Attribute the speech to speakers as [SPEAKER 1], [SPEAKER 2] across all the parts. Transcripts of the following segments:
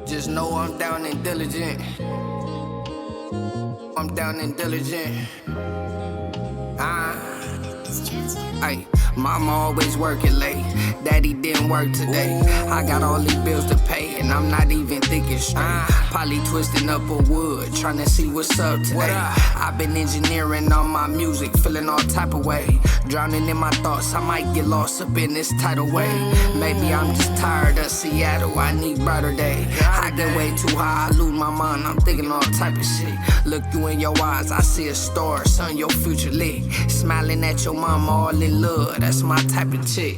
[SPEAKER 1] Just know I'm down and diligent. I'm down and diligent. Ay, mama always working late. Daddy didn't work today. I got all these bills to pay, and I'm not even thinking straight. Probably twisting up a wood, trying to see what's up today. I've been engineering all my music, feeling all type of way. Drowning in my thoughts, I might get lost up in this tidal wave. Maybe I'm just tired of Seattle, I need brighter day. I get way too high, I lose my mind, I'm thinking all type of shit. Look you in your eyes, I see a star, son, your future lit. Smiling at your mama, all in love, that's my type of chick.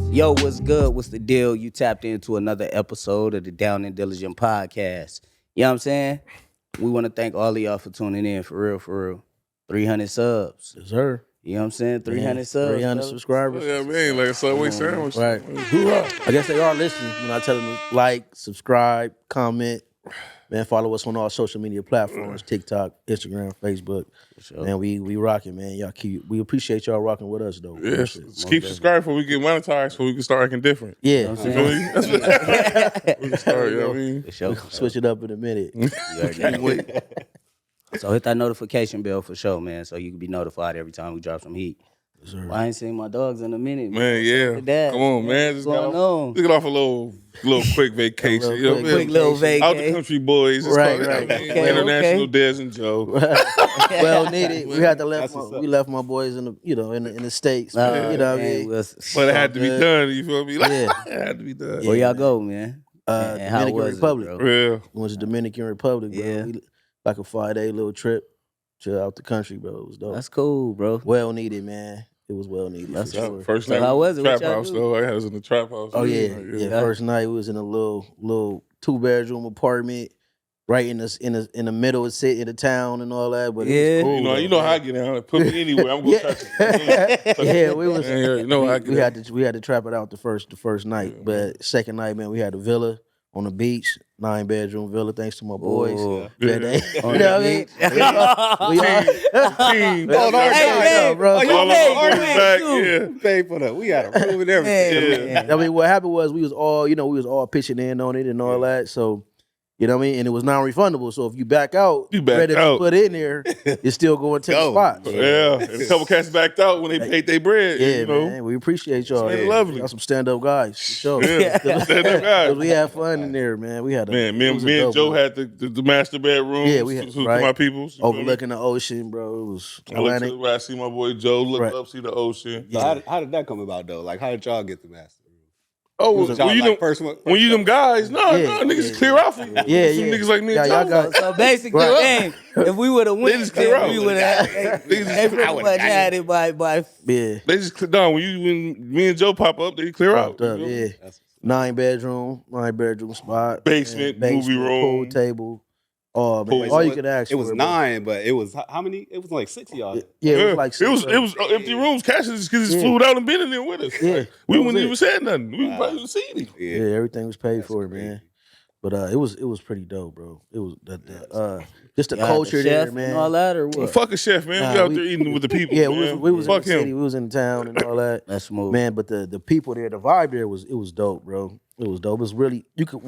[SPEAKER 2] Yo, what's good? What's the deal? You tapped into another episode of the Down and Diligent podcast. You know what I'm saying? We want to thank all of y'all for tuning in, for real. 300 subs.
[SPEAKER 3] Yes, sir.
[SPEAKER 2] You know what I'm saying? 300 subs.
[SPEAKER 3] 300 subscribers.
[SPEAKER 4] Yeah, man, like a Subway sandwich.
[SPEAKER 3] Right. I guess they are listening when I tell them to like, subscribe, comment. Man, follow us on all social media platforms, TikTok, Instagram, Facebook.
[SPEAKER 2] Sure.
[SPEAKER 3] Man, we rocking, man. We appreciate y'all rocking with us, though.
[SPEAKER 4] Yeah, just keep subscribing before we get monetized, so we can start acting different.
[SPEAKER 3] Yeah.
[SPEAKER 4] You feel me? That's what we can start, you know what I mean?
[SPEAKER 2] For sure.
[SPEAKER 3] Switch it up in a minute.
[SPEAKER 2] So hit that notification bell for sure, man, so you can be notified every time we drop some heat. Well, I ain't seen my dogs in a minute,
[SPEAKER 4] Man, yeah.
[SPEAKER 2] Dad.
[SPEAKER 4] Come on, man. Just
[SPEAKER 2] What's going on?
[SPEAKER 4] get off a little quick vacation. You know what I mean?
[SPEAKER 2] Quick little vacation.
[SPEAKER 4] Out the country boys. It's
[SPEAKER 3] Right,
[SPEAKER 4] called,
[SPEAKER 3] right.
[SPEAKER 4] you know what I mean?
[SPEAKER 2] Okay,
[SPEAKER 4] International
[SPEAKER 2] okay.
[SPEAKER 4] Des and Joe.
[SPEAKER 3] Well needed. We had to left my boys in the in the States. Man, you know what I mean?
[SPEAKER 4] But it had to be done, you feel me? Like,
[SPEAKER 3] Yeah.
[SPEAKER 4] it had to be done.
[SPEAKER 2] Where y'all go, man? And how
[SPEAKER 3] Dominican
[SPEAKER 2] was
[SPEAKER 3] Republic.
[SPEAKER 2] it, bro?
[SPEAKER 4] Yeah.
[SPEAKER 3] We went to Dominican Republic, bro.
[SPEAKER 2] Yeah.
[SPEAKER 3] Like a 5-day little trip to out the country, bro. It was dope.
[SPEAKER 2] That's cool, bro.
[SPEAKER 3] Well needed, man. It was well needed.
[SPEAKER 2] That's
[SPEAKER 3] for sure.
[SPEAKER 4] First
[SPEAKER 2] So
[SPEAKER 4] night
[SPEAKER 2] how was it? What
[SPEAKER 4] trap
[SPEAKER 2] y'all
[SPEAKER 4] house,
[SPEAKER 2] do?
[SPEAKER 4] though. I had us in the trap house.
[SPEAKER 3] Oh yeah,
[SPEAKER 4] Like,
[SPEAKER 3] yeah. First night we was in a little 2-bedroom apartment, right in the middle of the town and all that. But
[SPEAKER 2] Yeah.
[SPEAKER 3] it was cool,
[SPEAKER 4] You know how I get down. Put me anywhere. I'm gonna touch it.
[SPEAKER 3] yeah, we was.
[SPEAKER 4] Yeah, you know how I get
[SPEAKER 3] we had to trap it out the first night, but second night, man, we had a villa on the beach, 9-bedroom villa. Thanks to my boys.
[SPEAKER 2] Ooh.
[SPEAKER 3] Yeah, they, you know what I mean?
[SPEAKER 4] Team.
[SPEAKER 2] Hey,
[SPEAKER 3] bro.
[SPEAKER 2] Oh, you
[SPEAKER 4] All of
[SPEAKER 2] paid
[SPEAKER 4] my boys
[SPEAKER 2] for it,
[SPEAKER 4] back.
[SPEAKER 2] too.
[SPEAKER 4] Yeah.
[SPEAKER 5] Paid for that. We got a room and everything.
[SPEAKER 2] Man.
[SPEAKER 3] I mean, what happened was we was all pitching in on it and all that. So, you know what I mean? And it was non-refundable. So if you back out,
[SPEAKER 4] You back
[SPEAKER 3] credit
[SPEAKER 4] out.
[SPEAKER 3] you put in there, it's still going to the
[SPEAKER 5] Go.
[SPEAKER 3] spot.
[SPEAKER 4] Yeah. And a couple cats backed out when they paid their bread.
[SPEAKER 3] Yeah,
[SPEAKER 4] you know?
[SPEAKER 3] man. We appreciate y'all.
[SPEAKER 4] It's been
[SPEAKER 3] Yeah.
[SPEAKER 4] lovely.
[SPEAKER 3] Y'all some stand-up guys, for sure.
[SPEAKER 4] Yeah. Stand-up guys.
[SPEAKER 3] 'Cause we had fun in there, man. We had a
[SPEAKER 4] Man, me
[SPEAKER 3] it was a
[SPEAKER 4] and
[SPEAKER 3] dope
[SPEAKER 4] Joe
[SPEAKER 3] one.
[SPEAKER 4] had the master bedroom.
[SPEAKER 3] Yeah, we had-
[SPEAKER 4] to
[SPEAKER 3] right.
[SPEAKER 4] my peoples. you feel me?
[SPEAKER 3] overlooking the ocean, bro. It was
[SPEAKER 4] I look to
[SPEAKER 3] Atlantic.
[SPEAKER 4] the right, I see my boy Joe, look
[SPEAKER 3] Right.
[SPEAKER 4] up, see the ocean.
[SPEAKER 5] So how did that come about though? Like how did y'all get the master?
[SPEAKER 4] Oh,
[SPEAKER 5] Was y'all
[SPEAKER 4] when you
[SPEAKER 5] like
[SPEAKER 4] them,
[SPEAKER 5] first one?
[SPEAKER 4] when you them guys, no,
[SPEAKER 3] Yeah,
[SPEAKER 4] niggas
[SPEAKER 3] yeah.
[SPEAKER 4] clear out for you.
[SPEAKER 3] Yeah,
[SPEAKER 4] Some
[SPEAKER 3] yeah.
[SPEAKER 4] niggas like me
[SPEAKER 3] Yeah,
[SPEAKER 4] and
[SPEAKER 3] y'all
[SPEAKER 4] Joe.
[SPEAKER 3] got-
[SPEAKER 2] So basically,
[SPEAKER 3] Right.
[SPEAKER 2] dang, if we would have went,
[SPEAKER 4] just clear out.
[SPEAKER 2] we would have.
[SPEAKER 4] Niggas
[SPEAKER 2] They
[SPEAKER 4] just
[SPEAKER 2] pretty much had it by.
[SPEAKER 3] Yeah.
[SPEAKER 4] They just clear down. When me and Joe pop up, they clear out.
[SPEAKER 3] Popped up,
[SPEAKER 4] you know?
[SPEAKER 3] yeah. 9-bedroom spot.
[SPEAKER 4] Basement, movie room.
[SPEAKER 3] pool table. Oh man,
[SPEAKER 4] Pool.
[SPEAKER 3] all
[SPEAKER 5] So
[SPEAKER 3] you could ask
[SPEAKER 5] It was
[SPEAKER 3] for, bro.
[SPEAKER 5] 9, but it was how many? It was like 6 of y'all.
[SPEAKER 3] Yeah, it was like
[SPEAKER 4] it was
[SPEAKER 3] six,
[SPEAKER 4] it was empty rooms. Cash just because he's
[SPEAKER 3] Yeah.
[SPEAKER 4] flew out and been in there with us.
[SPEAKER 3] Yeah,
[SPEAKER 4] Like, we
[SPEAKER 3] that was
[SPEAKER 4] wouldn't
[SPEAKER 3] it.
[SPEAKER 4] even said nothing. We probably even seen him.
[SPEAKER 3] Yeah, everything was paid
[SPEAKER 5] That's
[SPEAKER 3] for,
[SPEAKER 5] crazy.
[SPEAKER 3] man. But it was pretty dope, bro. It was just the
[SPEAKER 2] Y'all had
[SPEAKER 3] culture
[SPEAKER 2] the
[SPEAKER 3] there,
[SPEAKER 2] chef
[SPEAKER 3] man.
[SPEAKER 2] and all that, or what?
[SPEAKER 4] Fuck a chef, man.
[SPEAKER 3] Nah,
[SPEAKER 4] we out
[SPEAKER 3] we-
[SPEAKER 4] there eating with the people.
[SPEAKER 3] Yeah,
[SPEAKER 4] man.
[SPEAKER 3] we was in
[SPEAKER 4] Fuck
[SPEAKER 3] the city,
[SPEAKER 4] him.
[SPEAKER 3] we was in the town and all that.
[SPEAKER 2] That's smooth.
[SPEAKER 3] Man, but the people there, the vibe there was dope, bro. It was dope. It was really you could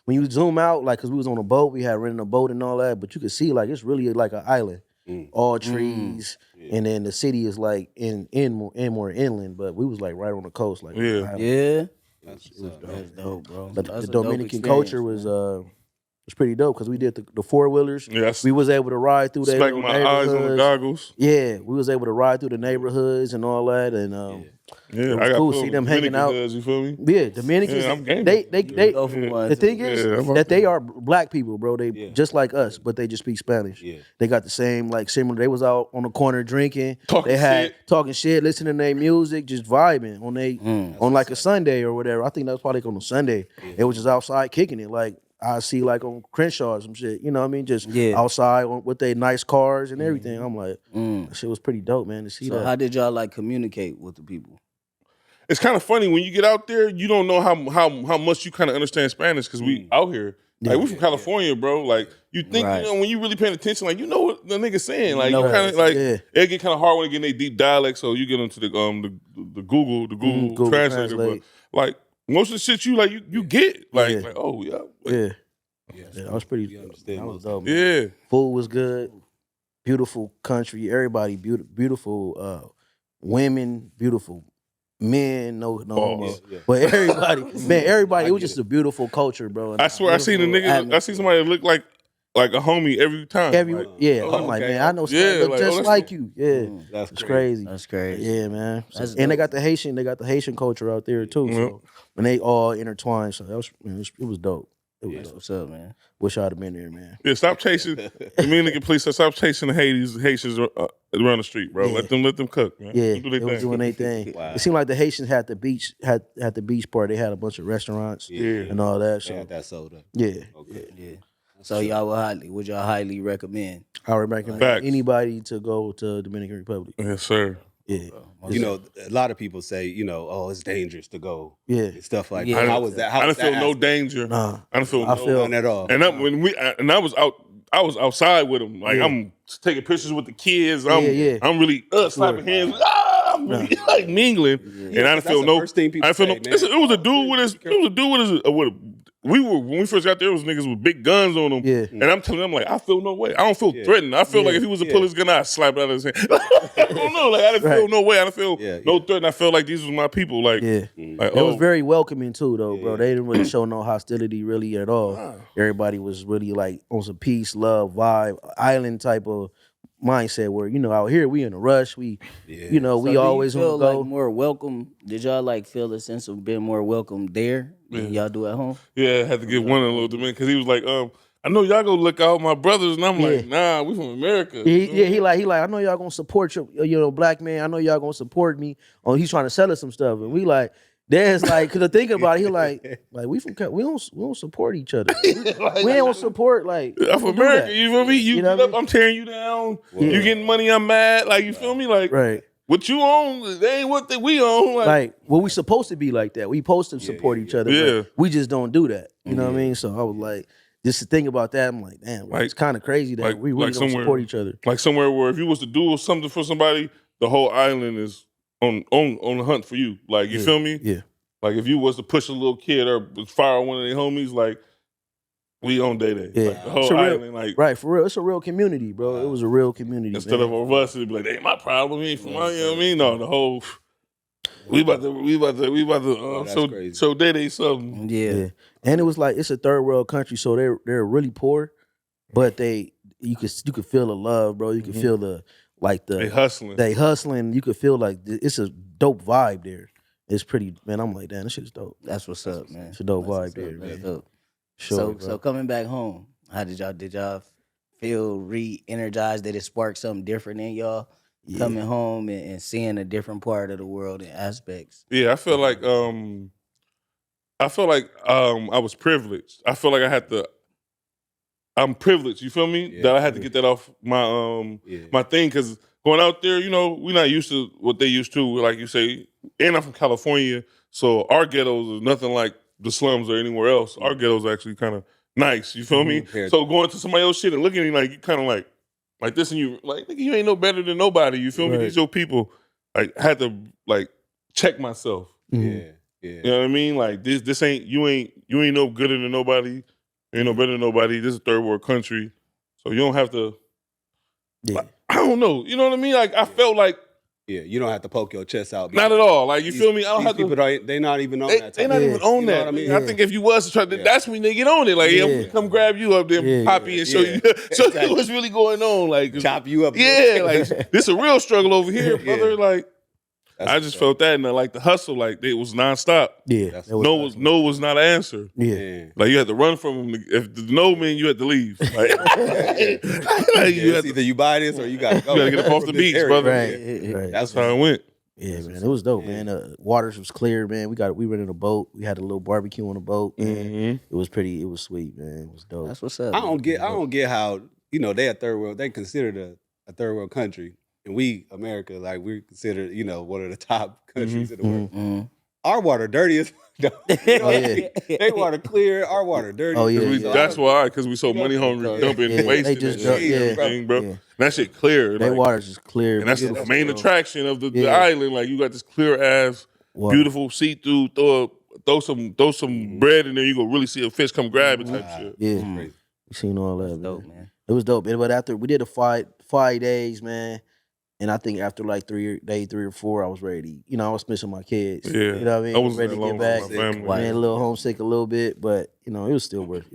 [SPEAKER 3] when you zoom out, like, cause we was on a boat, we had rented a boat and all that, but you could see like it's really like an island, all trees, and then the city is like in more inland, but we was like right on the coast, like
[SPEAKER 4] Yeah.
[SPEAKER 3] island.
[SPEAKER 2] Yeah,
[SPEAKER 5] That's
[SPEAKER 2] that's dope, bro.
[SPEAKER 3] But
[SPEAKER 2] That's
[SPEAKER 3] the
[SPEAKER 2] a dope
[SPEAKER 3] Dominican
[SPEAKER 2] experience,
[SPEAKER 3] culture
[SPEAKER 2] man.
[SPEAKER 3] was pretty dope because we did the 4-wheelers.
[SPEAKER 4] Yeah,
[SPEAKER 3] We was able to ride through their
[SPEAKER 4] smacking
[SPEAKER 3] little
[SPEAKER 4] my eyes on the
[SPEAKER 3] neighborhoods.
[SPEAKER 4] goggles.
[SPEAKER 3] Yeah, we was able to ride through the neighborhoods and all that, and
[SPEAKER 4] Yeah,
[SPEAKER 3] was
[SPEAKER 4] I got
[SPEAKER 3] cool.
[SPEAKER 4] put
[SPEAKER 3] See
[SPEAKER 4] on
[SPEAKER 3] them hanging
[SPEAKER 4] Dominican
[SPEAKER 3] out.
[SPEAKER 4] Does, you feel me?
[SPEAKER 3] yeah, Dominicans,
[SPEAKER 4] Yeah, I'm gaming.
[SPEAKER 3] they
[SPEAKER 2] Go for one.
[SPEAKER 3] the thing is
[SPEAKER 4] Yeah, I'm
[SPEAKER 3] that they are black people, bro. They
[SPEAKER 5] Yeah.
[SPEAKER 3] just like us, but they just speak Spanish.
[SPEAKER 5] Yeah.
[SPEAKER 3] They got the same, like, similar. They was out on the corner drinking.
[SPEAKER 4] Talking
[SPEAKER 3] they had
[SPEAKER 4] shit.
[SPEAKER 3] talking shit, listening to their music, just vibing on like a Sunday or whatever. I think that was probably on a Sunday. They was just outside kicking it. Like I see like on Crenshaw or some shit. You know what I mean? Just outside with their nice cars and everything. I'm like, that shit was pretty dope, man, to see
[SPEAKER 2] So
[SPEAKER 3] that.
[SPEAKER 2] how did y'all like communicate with the people?
[SPEAKER 4] It's kind of funny when you get out there, you don't know how much you kind of understand Spanish because we out here. Like, we from California, bro. Like, you think,
[SPEAKER 2] Right.
[SPEAKER 4] you know, when you really paying attention, like, you know what the nigga's saying. Like,
[SPEAKER 2] know
[SPEAKER 4] you kind of, like,
[SPEAKER 3] Yeah.
[SPEAKER 4] it get kind of hard when they get in their deep dialect, so you get into the Google
[SPEAKER 3] Google
[SPEAKER 4] Translator.
[SPEAKER 3] Translate.
[SPEAKER 4] But, like, most of the shit you, like, you get. Like,
[SPEAKER 3] Yeah.
[SPEAKER 4] like, oh, yeah. Like,
[SPEAKER 3] Yeah. Yeah, that was pretty.
[SPEAKER 5] You understand
[SPEAKER 3] That was
[SPEAKER 5] most
[SPEAKER 3] dope. Man.
[SPEAKER 4] Yeah.
[SPEAKER 3] Food was good. Beautiful country. Everybody beautiful. Women, beautiful men. No homo.
[SPEAKER 5] Yeah.
[SPEAKER 3] But everybody, man, everybody. It was
[SPEAKER 5] get
[SPEAKER 3] just a beautiful culture, bro. And
[SPEAKER 4] I swear I seen a
[SPEAKER 2] Beautiful
[SPEAKER 4] nigga. I see somebody that look like a homie every time. Like,
[SPEAKER 3] yeah,
[SPEAKER 5] oh,
[SPEAKER 3] I'm like,
[SPEAKER 5] okay.
[SPEAKER 3] man, I know
[SPEAKER 4] Yeah,
[SPEAKER 3] somebody look
[SPEAKER 4] like,
[SPEAKER 3] just
[SPEAKER 4] that's
[SPEAKER 3] like
[SPEAKER 4] the-
[SPEAKER 3] you. Yeah,
[SPEAKER 5] That's
[SPEAKER 3] it's crazy.
[SPEAKER 2] That's crazy.
[SPEAKER 3] Yeah, man. So-
[SPEAKER 2] That's
[SPEAKER 3] and they
[SPEAKER 2] dope.
[SPEAKER 3] got the Haitian culture out there too. So and they all intertwined. So that was, man, it was dope. It was
[SPEAKER 2] That's
[SPEAKER 3] dope.
[SPEAKER 2] what's up, man.
[SPEAKER 3] Wish I'd have been there, man.
[SPEAKER 4] Yeah, stop chasing. The Dominican police said, stop chasing the Haitians around the street, bro.
[SPEAKER 3] Yeah.
[SPEAKER 4] Let them cook, man.
[SPEAKER 3] Yeah,
[SPEAKER 4] Let them do
[SPEAKER 3] they
[SPEAKER 4] their
[SPEAKER 3] was
[SPEAKER 4] thing.
[SPEAKER 3] doing their thing.
[SPEAKER 5] Wow.
[SPEAKER 3] It seemed like the Haitians had the beach had the beach part. They had a bunch of restaurants
[SPEAKER 4] Yeah.
[SPEAKER 3] and all that.
[SPEAKER 5] They
[SPEAKER 3] So
[SPEAKER 5] had that soda.
[SPEAKER 3] yeah,
[SPEAKER 5] Okay.
[SPEAKER 2] Yeah. So y'all would y'all highly recommend?
[SPEAKER 3] I would recommend
[SPEAKER 4] Facts.
[SPEAKER 3] anybody to go to Dominican Republic.
[SPEAKER 4] Yes, sir.
[SPEAKER 3] Yeah,
[SPEAKER 5] You know, a lot of people say, oh, it's dangerous to go.
[SPEAKER 3] yeah.
[SPEAKER 5] And stuff like
[SPEAKER 2] Yeah.
[SPEAKER 5] that. How was that? How
[SPEAKER 4] I
[SPEAKER 5] was
[SPEAKER 4] didn't feel
[SPEAKER 5] that
[SPEAKER 4] no
[SPEAKER 5] aspect?
[SPEAKER 4] danger.
[SPEAKER 3] Nah,
[SPEAKER 4] I didn't feel
[SPEAKER 3] I
[SPEAKER 4] no
[SPEAKER 3] feel-
[SPEAKER 5] None at all.
[SPEAKER 4] And I was out. I was outside with him. Like
[SPEAKER 3] Yeah.
[SPEAKER 4] I'm taking pictures with the kids.
[SPEAKER 3] Yeah.
[SPEAKER 4] I'm really slapping hands. I'm really like mingling. And I didn't
[SPEAKER 5] that's
[SPEAKER 4] feel
[SPEAKER 5] the
[SPEAKER 4] no.
[SPEAKER 5] first thing people
[SPEAKER 4] I didn't feel
[SPEAKER 5] say,
[SPEAKER 4] no.
[SPEAKER 5] man.
[SPEAKER 4] It was a dude with his. It was a dude with his. We were when we first got there. It was niggas with big guns on them.
[SPEAKER 3] Yeah.
[SPEAKER 4] And I'm telling them like I feel no way. I don't feel threatened. I feel like if he was to pull his gun out, I'd slap it out of his hand. I don't know. Like I didn't feel
[SPEAKER 3] Right.
[SPEAKER 4] no way. I didn't feel
[SPEAKER 5] Yeah,
[SPEAKER 4] no threat. I felt like these was my people. Like
[SPEAKER 3] Yeah.
[SPEAKER 4] Like
[SPEAKER 3] It was very welcoming too, though, bro.
[SPEAKER 5] Yeah.
[SPEAKER 3] They didn't really show no hostility really at all. Everybody was really like on some peace, love, vibe, island type of mindset where, out here we in a rush. We
[SPEAKER 5] Yeah.
[SPEAKER 3] we
[SPEAKER 2] So do you
[SPEAKER 3] always want
[SPEAKER 2] feel
[SPEAKER 3] to go.
[SPEAKER 2] like more welcome. Did y'all like feel a sense of being more welcome there than y'all do at home?
[SPEAKER 4] Yeah, I had to give one a little Dominican because he was like, I know y'all gonna look out my brothers, and I'm like, nah, we from America.
[SPEAKER 3] He like I know y'all gonna support your black man. I know y'all gonna support me. Oh, he's trying to sell us some stuff, and we like. There's like, cause the thing about it, he like we don't support each other. We don't support like
[SPEAKER 4] I'm from
[SPEAKER 3] we don't do
[SPEAKER 4] America,
[SPEAKER 3] that.
[SPEAKER 4] you feel me? You
[SPEAKER 3] know
[SPEAKER 4] get
[SPEAKER 3] what I
[SPEAKER 4] up,
[SPEAKER 3] mean?
[SPEAKER 4] I'm tearing you down. You getting money, I'm mad. Like you feel me? Like
[SPEAKER 3] Right.
[SPEAKER 4] what you own, they ain't what we own.
[SPEAKER 3] Like, well, we supposed to be like that. We supposed to support each other.
[SPEAKER 4] Yeah.
[SPEAKER 3] But we just don't do that. You know what I mean? So I was like, just to think about that, I'm like, damn,
[SPEAKER 4] Like-
[SPEAKER 3] it's kind of crazy that
[SPEAKER 4] like-
[SPEAKER 3] we really
[SPEAKER 4] like
[SPEAKER 3] don't
[SPEAKER 4] somewhere-
[SPEAKER 3] support each other.
[SPEAKER 4] like somewhere where if you was to do something for somebody, the whole island is on the hunt for you. Like you feel me?
[SPEAKER 3] Yeah.
[SPEAKER 4] Like if you was to push a little kid or fire one of their homies, like we on D.A.D.
[SPEAKER 3] Yeah.
[SPEAKER 4] Like, the whole
[SPEAKER 3] It's a real-
[SPEAKER 4] island, like
[SPEAKER 3] Right, for real. It's a real community, bro. It was a real community.
[SPEAKER 4] instead
[SPEAKER 3] man.
[SPEAKER 4] of us, it'd be like, they ain't my problem. He ain't from my, you know what I mean? No, the whole we about to
[SPEAKER 5] that's
[SPEAKER 4] so
[SPEAKER 5] crazy.
[SPEAKER 4] so D.A.D. something.
[SPEAKER 2] Yeah.
[SPEAKER 3] Yeah. And it was like it's a third world country, so they're really poor, but you could feel the love, bro. You could feel the
[SPEAKER 4] They hustling.
[SPEAKER 3] they hustling. You could feel like it's a dope vibe there. It's pretty, man. I'm like, damn, this shit's dope.
[SPEAKER 2] That's what's up, man.
[SPEAKER 3] It's a dope
[SPEAKER 2] That's
[SPEAKER 3] vibe
[SPEAKER 2] what's
[SPEAKER 3] there,
[SPEAKER 2] up.
[SPEAKER 3] man.
[SPEAKER 2] That's dope.
[SPEAKER 3] Sure, bro.
[SPEAKER 2] So coming back home, how did y'all feel re-energized? Did it spark something different in y'all coming home and seeing a different part of the world and aspects?
[SPEAKER 4] Yeah, I feel like I was privileged. I feel like I'm privileged, you feel me?
[SPEAKER 5] Yeah.
[SPEAKER 4] That I had to get that off my my thing cuz going out there, we're not used to what they used to, like you say. And I'm from California, so our ghettos is nothing like the slums or anywhere else. Our ghettos are actually kind of nice, you feel me?
[SPEAKER 5] Compared
[SPEAKER 4] So going to somebody else's shit and looking at you like you kind of like this, and you like, nigga, you ain't no better than nobody, you feel me?
[SPEAKER 3] Right.
[SPEAKER 4] These your people. Like I had to like check myself.
[SPEAKER 3] Mhm.
[SPEAKER 5] Yeah.
[SPEAKER 4] You know what I mean? Like this ain't you ain't no gooder than nobody. You ain't no better than nobody. This is a third world country, so you don't have to.
[SPEAKER 3] Yeah.
[SPEAKER 4] I don't know. You know what I mean? Like I felt like
[SPEAKER 5] Yeah, you don't have to poke your chest out.
[SPEAKER 4] not at all. Like you
[SPEAKER 5] These-
[SPEAKER 4] feel me? I don't
[SPEAKER 5] these
[SPEAKER 4] have
[SPEAKER 5] people
[SPEAKER 4] to.
[SPEAKER 5] they not even on
[SPEAKER 4] They
[SPEAKER 5] that.
[SPEAKER 4] not even on
[SPEAKER 5] You know
[SPEAKER 4] that.
[SPEAKER 5] what I mean?
[SPEAKER 4] I think if you was to try, that's when they get on it. Like yeah,
[SPEAKER 3] Yeah.
[SPEAKER 4] we come grab you up there,
[SPEAKER 3] Yeah,
[SPEAKER 4] Poppy, and show
[SPEAKER 5] yeah.
[SPEAKER 4] you show you
[SPEAKER 5] Exactly.
[SPEAKER 4] what's really going on. Like
[SPEAKER 5] Chop you up.
[SPEAKER 4] yeah, like this a real struggle over here, brother. Like
[SPEAKER 5] That's
[SPEAKER 4] I
[SPEAKER 5] what's
[SPEAKER 4] just
[SPEAKER 5] up.
[SPEAKER 4] felt that, and like the hustle, like it was nonstop.
[SPEAKER 3] Yeah.
[SPEAKER 5] That's-
[SPEAKER 3] that
[SPEAKER 4] No was not an answer.
[SPEAKER 3] Yeah.
[SPEAKER 5] Man.
[SPEAKER 4] Like you had to run from them. If the no mean you had to leave. Like, like,
[SPEAKER 5] Yeah,
[SPEAKER 4] you had
[SPEAKER 5] it's
[SPEAKER 4] to,
[SPEAKER 5] either you buy this or you gotta go.
[SPEAKER 4] You gotta get up off the
[SPEAKER 5] From this
[SPEAKER 4] beach,
[SPEAKER 5] area.
[SPEAKER 4] brother.
[SPEAKER 3] Right.
[SPEAKER 5] Yeah.
[SPEAKER 3] Right.
[SPEAKER 4] that's how it went.
[SPEAKER 3] Yeah, man, it was dope, man. Waters was clear, man. We rented a boat. We had a little barbecue on the boat. Man.
[SPEAKER 4] Mhm.
[SPEAKER 3] It was sweet, man. It was dope.
[SPEAKER 2] That's what's up.
[SPEAKER 5] I don't get how they a third world. They considered a third world country, and we America like we're considered one of the top countries in the world.
[SPEAKER 2] Mhm.
[SPEAKER 5] Our water dirty as
[SPEAKER 3] Oh, yeah.
[SPEAKER 5] they water clear. Our water dirty.
[SPEAKER 3] Oh, yeah,
[SPEAKER 4] We-
[SPEAKER 3] yeah.
[SPEAKER 4] that's why, because we so money hungry,
[SPEAKER 5] Yeah.
[SPEAKER 4] dumping,
[SPEAKER 3] Yeah,
[SPEAKER 4] wasting,
[SPEAKER 3] they just
[SPEAKER 4] and
[SPEAKER 3] dump-
[SPEAKER 4] shit,
[SPEAKER 3] yeah.
[SPEAKER 4] everything, bro.
[SPEAKER 3] Yeah.
[SPEAKER 4] And that shit clear.
[SPEAKER 3] That
[SPEAKER 4] like,
[SPEAKER 3] water's just clear.
[SPEAKER 4] and that's the main attraction of the
[SPEAKER 3] Yeah.
[SPEAKER 4] island. Like you got this clear ass,
[SPEAKER 3] Water.
[SPEAKER 4] beautiful see through. Throw throw some bread in there, you gonna really see a fish come grab it type shit.
[SPEAKER 3] Yeah,
[SPEAKER 5] Crazy.
[SPEAKER 3] we seen all that,
[SPEAKER 2] That's
[SPEAKER 3] man.
[SPEAKER 2] dope, man.
[SPEAKER 3] It was dope. But after we did the 5 days, man, and I think after like 3 or 4, I was ready. You know, I was missing my kids.
[SPEAKER 4] Yeah.
[SPEAKER 3] You know what I mean?
[SPEAKER 4] I was
[SPEAKER 3] ready to
[SPEAKER 4] alone
[SPEAKER 3] get back.
[SPEAKER 4] with my family.
[SPEAKER 3] Man, a little homesick a little bit, but you know, it was still worth it.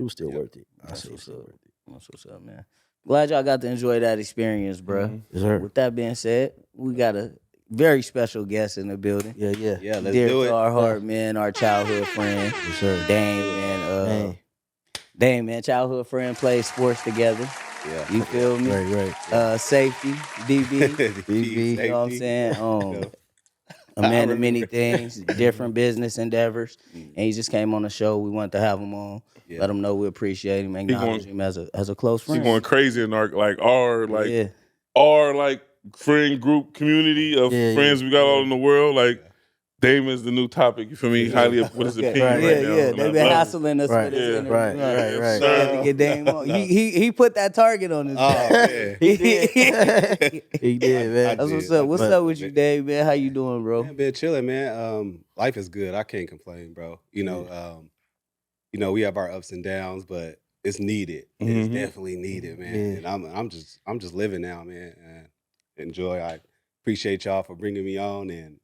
[SPEAKER 3] I
[SPEAKER 2] That's
[SPEAKER 3] say
[SPEAKER 2] what's
[SPEAKER 3] still
[SPEAKER 2] up.
[SPEAKER 3] worth it.
[SPEAKER 2] That's what's up, man. Glad y'all got to enjoy that experience, bro.
[SPEAKER 3] Yes, sir.
[SPEAKER 2] With that being said, we got a very special guest in the building.
[SPEAKER 3] Yeah.
[SPEAKER 5] Yeah, let's
[SPEAKER 2] Dear
[SPEAKER 5] do
[SPEAKER 2] to
[SPEAKER 5] it.
[SPEAKER 2] our heart, man, our childhood friend,
[SPEAKER 3] Yes, sir.
[SPEAKER 2] Dame, man. Dame, man, childhood friend, played sports together.
[SPEAKER 5] Yeah.
[SPEAKER 2] You feel me?
[SPEAKER 3] Right.
[SPEAKER 2] Safety, DB.
[SPEAKER 3] BB,
[SPEAKER 2] You know what I'm saying? A man of many things, different business endeavors. And he just came on the show. We wanted to have him on.
[SPEAKER 5] Yeah.
[SPEAKER 2] Let him know we appreciate him, acknowledge him as a close
[SPEAKER 4] She
[SPEAKER 2] friend.
[SPEAKER 4] going crazy in our
[SPEAKER 2] Yeah.
[SPEAKER 4] friend group community of friends we got all in the world. Like Damon's the new topic. You feel me? Highly with his opinion right now.
[SPEAKER 2] Yeah.
[SPEAKER 4] And I
[SPEAKER 2] They've been
[SPEAKER 4] love it.
[SPEAKER 2] hassling us with his interview.
[SPEAKER 3] Right.
[SPEAKER 2] We had to get Dame on. He put that target on his back.
[SPEAKER 5] Yeah.
[SPEAKER 3] He did, man.
[SPEAKER 2] That's what's up. What's up with you, Dave, man? How you doing, bro?
[SPEAKER 5] Man, been chilling, man. Life is good. I can't complain, bro. You know, we have our ups and downs, but it's needed. It's definitely needed, man.
[SPEAKER 3] Yeah.
[SPEAKER 5] And I'm just living now, man. And enjoy. I appreciate y'all for bringing me on, and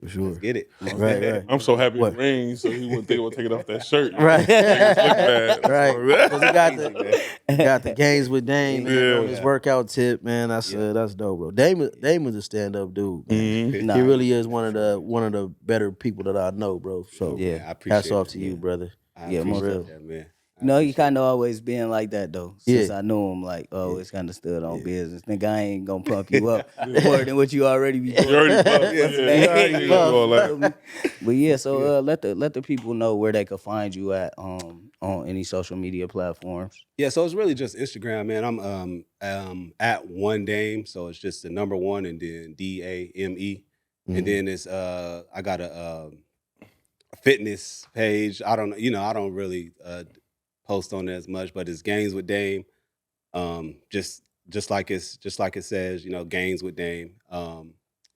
[SPEAKER 3] For sure.
[SPEAKER 5] let's get it.
[SPEAKER 3] Right.
[SPEAKER 4] I'm so happy
[SPEAKER 3] What?
[SPEAKER 4] it rains, so he wouldn't think about taking off that shirt.
[SPEAKER 3] Right.
[SPEAKER 4] Niggas look bad.
[SPEAKER 3] Right. 'Cause he got
[SPEAKER 5] Man.
[SPEAKER 3] the games with Dame, man,
[SPEAKER 4] Yeah.
[SPEAKER 3] on his workout tip, man. That's dope, bro. Dame is a stand up dude, man.
[SPEAKER 4] Mhm.
[SPEAKER 2] Nah.
[SPEAKER 3] He really is one of the better people that I know, bro. So
[SPEAKER 2] Yeah.
[SPEAKER 5] I appreciate
[SPEAKER 3] hats off
[SPEAKER 5] it,
[SPEAKER 3] to
[SPEAKER 5] man.
[SPEAKER 3] you, brother.
[SPEAKER 5] I
[SPEAKER 2] Yeah, most
[SPEAKER 5] appreciate
[SPEAKER 3] real.
[SPEAKER 5] that, man.
[SPEAKER 2] You know, he kind of always been like that, though. Since
[SPEAKER 3] Yeah.
[SPEAKER 2] I knew him, like, always kind of stood on business. Nigga, I ain't gonna pump you up more than what you already be doing.
[SPEAKER 4] You already buzzed.
[SPEAKER 2] What's the
[SPEAKER 4] Yeah,
[SPEAKER 2] name?
[SPEAKER 4] you already buzzed all that.
[SPEAKER 2] But yeah, so let the people know where they could find you at on any social media platforms.
[SPEAKER 5] Yeah, so it's really just Instagram, man. I'm at one Dame, so it's just the number 1 and then DAME, and then it's I got a fitness page. I don't really post on it as much, but it's Gains with Dame. Just like it says, Gains with Dame.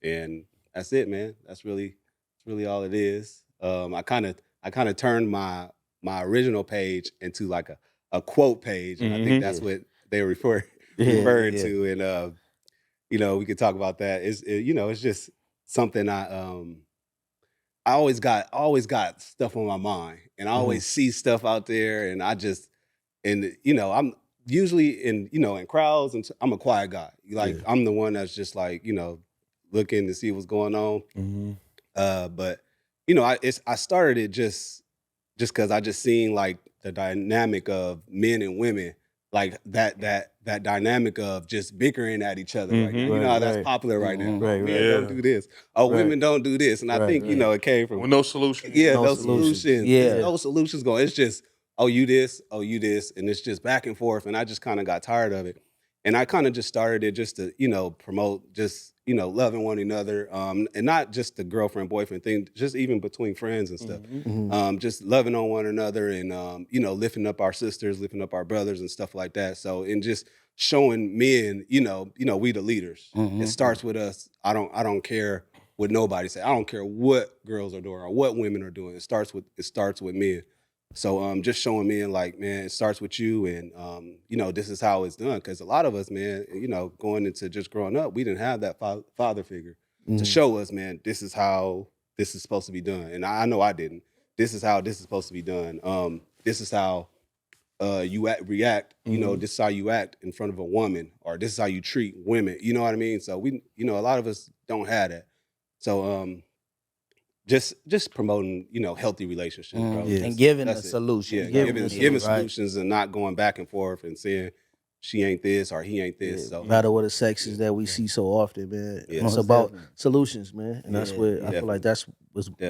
[SPEAKER 5] And that's it, man. That's really all it is. I kind of turned my original page into like a quote page, and I think that's what they referring to. And we could talk about that. It's just something I always got stuff on my mind, and I always see stuff out there, and I'm usually in crowds, and I'm a quiet guy. I'm the one that's just like, looking to see what's going on. But I started it just because I just seen like the dynamic of men and women, like that dynamic of just bickering at each other right now. You know how that's popular right now.
[SPEAKER 3] Right,
[SPEAKER 5] Men
[SPEAKER 3] right.
[SPEAKER 5] don't do this. Women don't do this. And I think, it came from
[SPEAKER 4] With no solution.
[SPEAKER 5] no solutions.
[SPEAKER 2] Yeah.
[SPEAKER 5] There's no solutions going. It's just, you this, you this, and it's just back and forth. And I just kind of got tired of it. And I kind of just started it just to, promote just, loving one another. And not just the girlfriend, boyfriend thing, just even between friends and stuff. Just loving on one another and, lifting up our sisters, lifting up our brothers and stuff like that. So, and just showing men, we the leaders. It starts with us. I don't care what nobody say. I don't care what girls are doing or what women are doing. It starts with men. So just showing men like, man, it starts with you, and this is how it's done. Because a lot of us, man, going into just growing up, we didn't have that father figure to show us, man, this is how this is supposed to be done. And I know I didn't. This is how this is supposed to be done. This is how you react. This is how you act in front of a woman, or this is how you treat women. You know what I mean? So we, a lot of us don't have that. So just promoting, healthy relationships, bro.
[SPEAKER 2] And giving
[SPEAKER 5] That's
[SPEAKER 2] a
[SPEAKER 5] it.
[SPEAKER 2] solution.
[SPEAKER 5] Yeah, giving
[SPEAKER 2] right.
[SPEAKER 5] solutions and not going back and forth and saying she ain't this or he ain't this.
[SPEAKER 3] No
[SPEAKER 5] So
[SPEAKER 3] matter what the sex is that we see so often, man.
[SPEAKER 5] Yeah.
[SPEAKER 3] It's
[SPEAKER 2] Most
[SPEAKER 3] about
[SPEAKER 2] definitely.
[SPEAKER 3] solutions, man. And that's what I feel like that's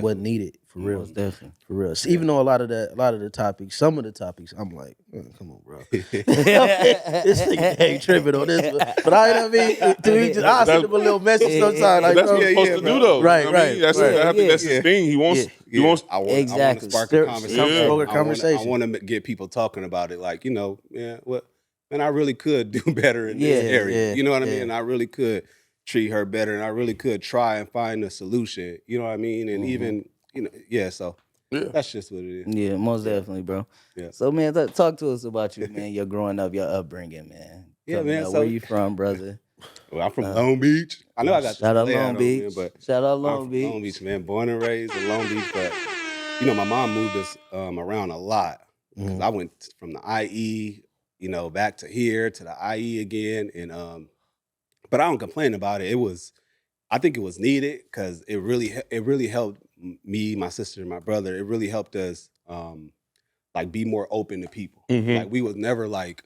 [SPEAKER 3] what needed for real.
[SPEAKER 2] Most definitely.
[SPEAKER 3] For real. So even though a lot of the topics, some of the topics, I'm like, come on, bro. this nigga ain't tripping on this one. But I know what I mean. To each, I send him a little message sometimes. Like,
[SPEAKER 4] That's
[SPEAKER 3] bro,
[SPEAKER 4] what he's supposed to do, though.
[SPEAKER 3] Right,
[SPEAKER 4] You know what I mean?
[SPEAKER 3] right,
[SPEAKER 4] I think that's his thing. He wants. He wants.
[SPEAKER 5] I want
[SPEAKER 2] Exactly.
[SPEAKER 5] to spark
[SPEAKER 3] Stir-
[SPEAKER 5] a conversation.
[SPEAKER 3] spark a conversation.
[SPEAKER 5] I want to get people talking about it. Like, man, I really could do better in this area.
[SPEAKER 3] yeah,
[SPEAKER 5] You know what I mean?
[SPEAKER 3] yeah.
[SPEAKER 5] And I really could treat her better, and I really could try and find a solution. You know what I mean? And even, so That's just what it is.
[SPEAKER 2] Yeah, most definitely, bro.
[SPEAKER 5] Yeah.
[SPEAKER 2] So, man, talk to us about you, man. Your growing up, your upbringing, man.
[SPEAKER 5] Yeah,
[SPEAKER 2] Coming
[SPEAKER 5] man,
[SPEAKER 2] up,
[SPEAKER 5] so-
[SPEAKER 2] where you from, brother?
[SPEAKER 5] Well, I'm from Long Beach. I know I got
[SPEAKER 2] Shout
[SPEAKER 5] the
[SPEAKER 2] out
[SPEAKER 5] LA hat
[SPEAKER 2] Long
[SPEAKER 5] on,
[SPEAKER 2] Beach.
[SPEAKER 5] man, but
[SPEAKER 2] Shout out
[SPEAKER 5] I'm
[SPEAKER 2] Long
[SPEAKER 5] from
[SPEAKER 2] Beach.
[SPEAKER 5] Long Beach, man. Born and raised in Long Beach, but you know, my mom moved us around a lot because I went from the IE, you know, back to here to the IE again, and but I don't complain about it. I think it was needed because it really helped me, my sister, and my brother. It really helped us like be more open to people. Like we was never like,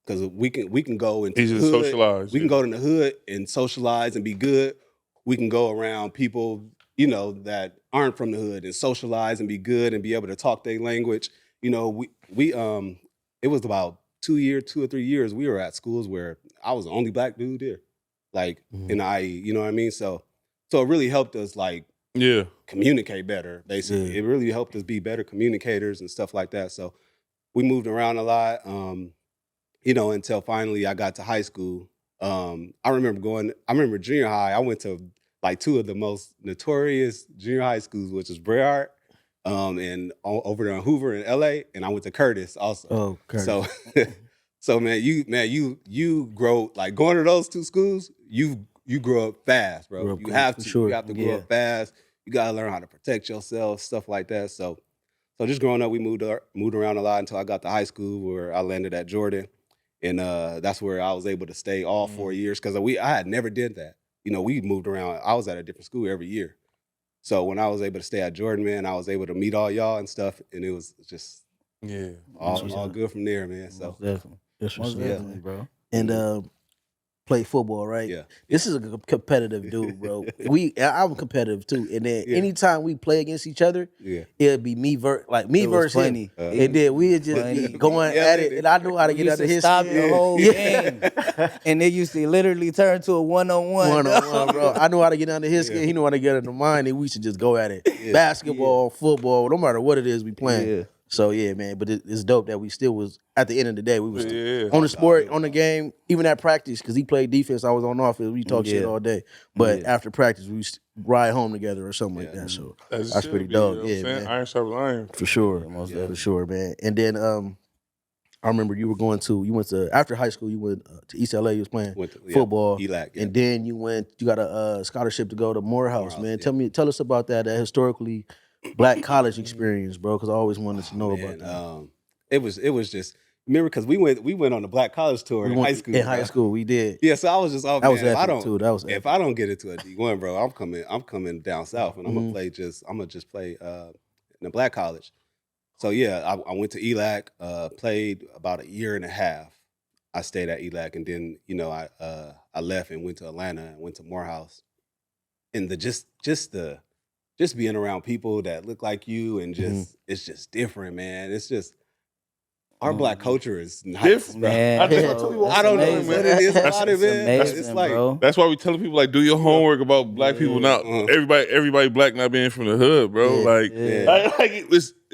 [SPEAKER 5] because we can go into
[SPEAKER 4] Easy
[SPEAKER 5] the
[SPEAKER 4] to
[SPEAKER 5] hood.
[SPEAKER 4] socialize,
[SPEAKER 5] We can
[SPEAKER 4] yeah.
[SPEAKER 5] go in the hood and socialize and be good. We can go around people, you know, that aren't from the hood and socialize and be good and be able to talk their language. You know, we it was about 2 or 3 years we were at schools where I was the only black dude there, like in the IE. You know what I mean? So it really helped us like
[SPEAKER 4] Yeah.
[SPEAKER 5] communicate better. Basically, it really helped us be better communicators and stuff like that. So we moved around a lot, you know, until finally I got to high school. I remember junior high. I went to like two of the most notorious junior high schools, which is Bray Art, and over there in Hoover in LA, and I went to Curtis also.
[SPEAKER 3] Oh, Curtis.
[SPEAKER 5] So, so you grow like going to those two schools. You grow up fast, bro.
[SPEAKER 3] Grow up
[SPEAKER 5] You
[SPEAKER 3] quick,
[SPEAKER 5] have
[SPEAKER 3] for
[SPEAKER 5] to.
[SPEAKER 3] sure.
[SPEAKER 5] You have to grow up fast. You gotta learn how to protect yourself, stuff like that. So just growing up, we moved around a lot until I got to high school, where I landed at Jordan, and that's where I was able to stay all 4 years because I had never did that. You know, we moved around. I was at a different school every year. So when I was able to stay at Jordan, man, I was able to meet all y'all and stuff, and it was just all good from there, man. So
[SPEAKER 2] Definitely.
[SPEAKER 3] That's what's
[SPEAKER 2] Most
[SPEAKER 3] up.
[SPEAKER 2] definitely, bro.
[SPEAKER 3] And play football, right?
[SPEAKER 5] Yeah.
[SPEAKER 3] This is a competitive dude, bro. I'm competitive too. And then
[SPEAKER 5] Yeah.
[SPEAKER 3] anytime we play against each other,
[SPEAKER 5] yeah,
[SPEAKER 3] it'd be me versus
[SPEAKER 2] It was
[SPEAKER 3] versus
[SPEAKER 2] funny.
[SPEAKER 3] him. And then we'd just be
[SPEAKER 2] Funny.
[SPEAKER 3] going
[SPEAKER 5] Yeah,
[SPEAKER 3] at it, and I knew how to
[SPEAKER 2] We
[SPEAKER 3] get
[SPEAKER 2] used
[SPEAKER 3] under
[SPEAKER 2] to
[SPEAKER 3] his
[SPEAKER 2] stop
[SPEAKER 3] skin.
[SPEAKER 2] the whole
[SPEAKER 3] Yeah.
[SPEAKER 2] game, and it used to literally turn to a one-on-one.
[SPEAKER 3] One-on-one, bro. I knew how to get under his skin. He knew how to get under mine, and we should just go at it. Basketball, football, no matter what it is we playing.
[SPEAKER 2] Yeah.
[SPEAKER 3] So yeah, man. But it's dope that we still was at the end of the day we was
[SPEAKER 4] Yeah.
[SPEAKER 3] on the sport, on the game, even at practice because he played defense. I was on offense. We talk shit
[SPEAKER 2] Yeah.
[SPEAKER 3] all day, but after practice we used to ride home together or something like that. So
[SPEAKER 4] As it
[SPEAKER 3] that's
[SPEAKER 4] should
[SPEAKER 3] pretty
[SPEAKER 4] be,
[SPEAKER 3] dope.
[SPEAKER 4] you know what I'm
[SPEAKER 3] Yeah,
[SPEAKER 4] saying?
[SPEAKER 3] man.
[SPEAKER 4] Iron sharpens iron.
[SPEAKER 3] For sure, for sure, man. And then I remember you went to after high school. You went to East LA. You was playing
[SPEAKER 5] Went to- yeah,
[SPEAKER 3] football,
[SPEAKER 5] ELAC, yeah.
[SPEAKER 3] and then you got a scholarship to go to Morehouse, man. Tell us about that historically black college experience, bro. Because I always wanted to know about that.
[SPEAKER 5] It was just remember because we went on the Black College tour in high school.
[SPEAKER 3] In high
[SPEAKER 5] bro.
[SPEAKER 3] school, we did.
[SPEAKER 5] Yeah, so I was just off.
[SPEAKER 3] That was
[SPEAKER 5] man, if I
[SPEAKER 3] epic,
[SPEAKER 5] don't,
[SPEAKER 3] too. That was
[SPEAKER 5] if I don't get into a D1, bro, I'm coming down south, and I'm gonna play in the Black College. So yeah, I went to ELAC, played about a year and a half. I stayed at ELAC, and then I left and went to Atlanta and went to Morehouse, and just being around people that look like you and just it's just different, man. It's just our black culture is nice,
[SPEAKER 4] Different,
[SPEAKER 5] bro.
[SPEAKER 2] Man,
[SPEAKER 4] I just-
[SPEAKER 5] I don't know
[SPEAKER 2] amazing.
[SPEAKER 5] what it is
[SPEAKER 4] That's
[SPEAKER 5] about it, man.
[SPEAKER 2] amazing,
[SPEAKER 5] It's like
[SPEAKER 2] bro.
[SPEAKER 4] That's why we telling people like do your homework about black people. Not everybody black not being from the hood, bro. Like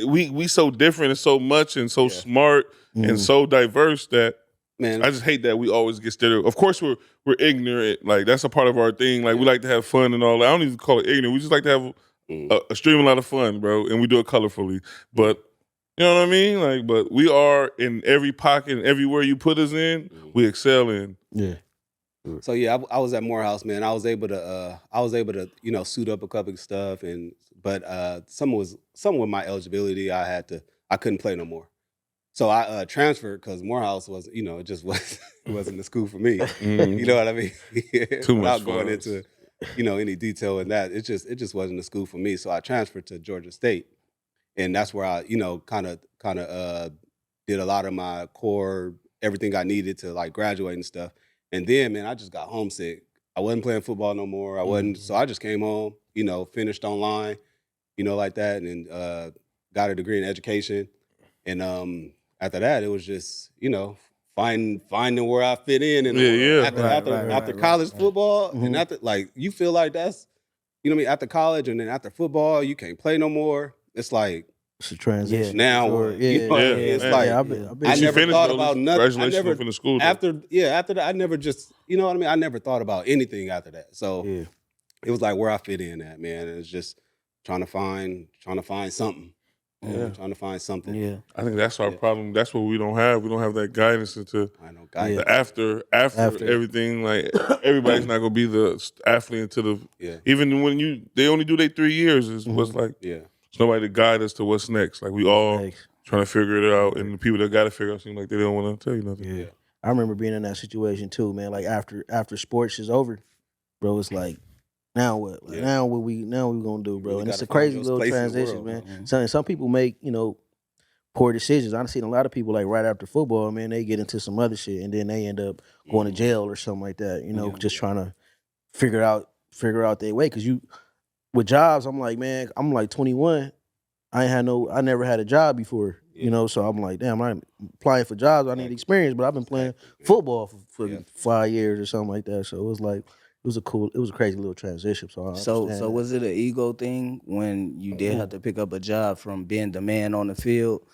[SPEAKER 4] we so different and so much and so smart and so diverse that
[SPEAKER 5] man.
[SPEAKER 4] I just hate that we always get stereotyped. Of course we're ignorant. Like that's a part of our thing. Like we like to have fun and all that. I don't even call it ignorant. We just like to have a stream a lot of fun, bro, and we do it colorfully. But you know what I mean? Like, but we are in every pocket and everywhere you put us in, we excel in.
[SPEAKER 3] Yeah.
[SPEAKER 5] So yeah, I was at Morehouse, man. I was able to suit up a couple of stuff, but some with my eligibility, I couldn't play no more. So I transferred because Morehouse was, it just wasn't the school for me. You know what I mean?
[SPEAKER 4] Too much
[SPEAKER 5] Without
[SPEAKER 4] for
[SPEAKER 5] going
[SPEAKER 4] us.
[SPEAKER 5] into any detail in that, it just wasn't the school for me. So I transferred to Georgia State, and that's where I kind of did a lot of my core, everything I needed to like graduate and stuff. And then, man, I just got homesick. I wasn't playing football no more. I wasn't, so I just came home, finished online, like that, and got a degree in education. And after that, it was just, finding where I fit in. And after college football, and after you feel like that's, after college and then after football, you can't play no more. It's like
[SPEAKER 3] It's a transition.
[SPEAKER 5] now,
[SPEAKER 3] Sure.
[SPEAKER 5] you know what I mean? It's like
[SPEAKER 3] I've been
[SPEAKER 5] I
[SPEAKER 4] She
[SPEAKER 5] never
[SPEAKER 4] finished,
[SPEAKER 5] thought
[SPEAKER 4] though.
[SPEAKER 5] about nothing.
[SPEAKER 4] Congratulations on finishing school, though.
[SPEAKER 5] After that, I never just, you know what I mean? I never thought about anything after that. So it was like where I fit in at, man. It's just trying to find something. trying to find something.
[SPEAKER 2] Yeah.
[SPEAKER 4] I think that's our problem. That's what we don't have. We don't have that guidance into
[SPEAKER 5] I know, guys.
[SPEAKER 4] the after everything. Like everybody's not gonna be the athlete into the. Even when they only do their 3 years is what's like.
[SPEAKER 5] Yeah.
[SPEAKER 4] There's nobody to guide us to what's next. Like we all trying to figure it out, and the people that got to figure out seem like they don't want to tell you nothing.
[SPEAKER 3] Yeah. I remember being in that situation too, man. Like after sports is over, bro, it's like now what? Like now what we gonna do, bro?
[SPEAKER 5] really
[SPEAKER 3] and it's
[SPEAKER 5] gotta
[SPEAKER 3] a
[SPEAKER 5] find
[SPEAKER 3] crazy
[SPEAKER 5] your
[SPEAKER 3] little
[SPEAKER 5] place in the
[SPEAKER 3] transition,
[SPEAKER 5] world,
[SPEAKER 3] man. Some people make poor decisions. I've seen a lot of people like right after football, man, they get into some other shit and then they end up going to jail or something like that. Just trying to figure out their way. Cause with jobs, I'm like, man, I'm like 21. I never had a job before, so I'm like, damn, I'm applying for jobs. I need experience, but I've been playing football for 5 years or something like that. So it was like, it was a crazy little transition. So
[SPEAKER 2] was it an ego thing when you did have to pick up a job from being the man on the field,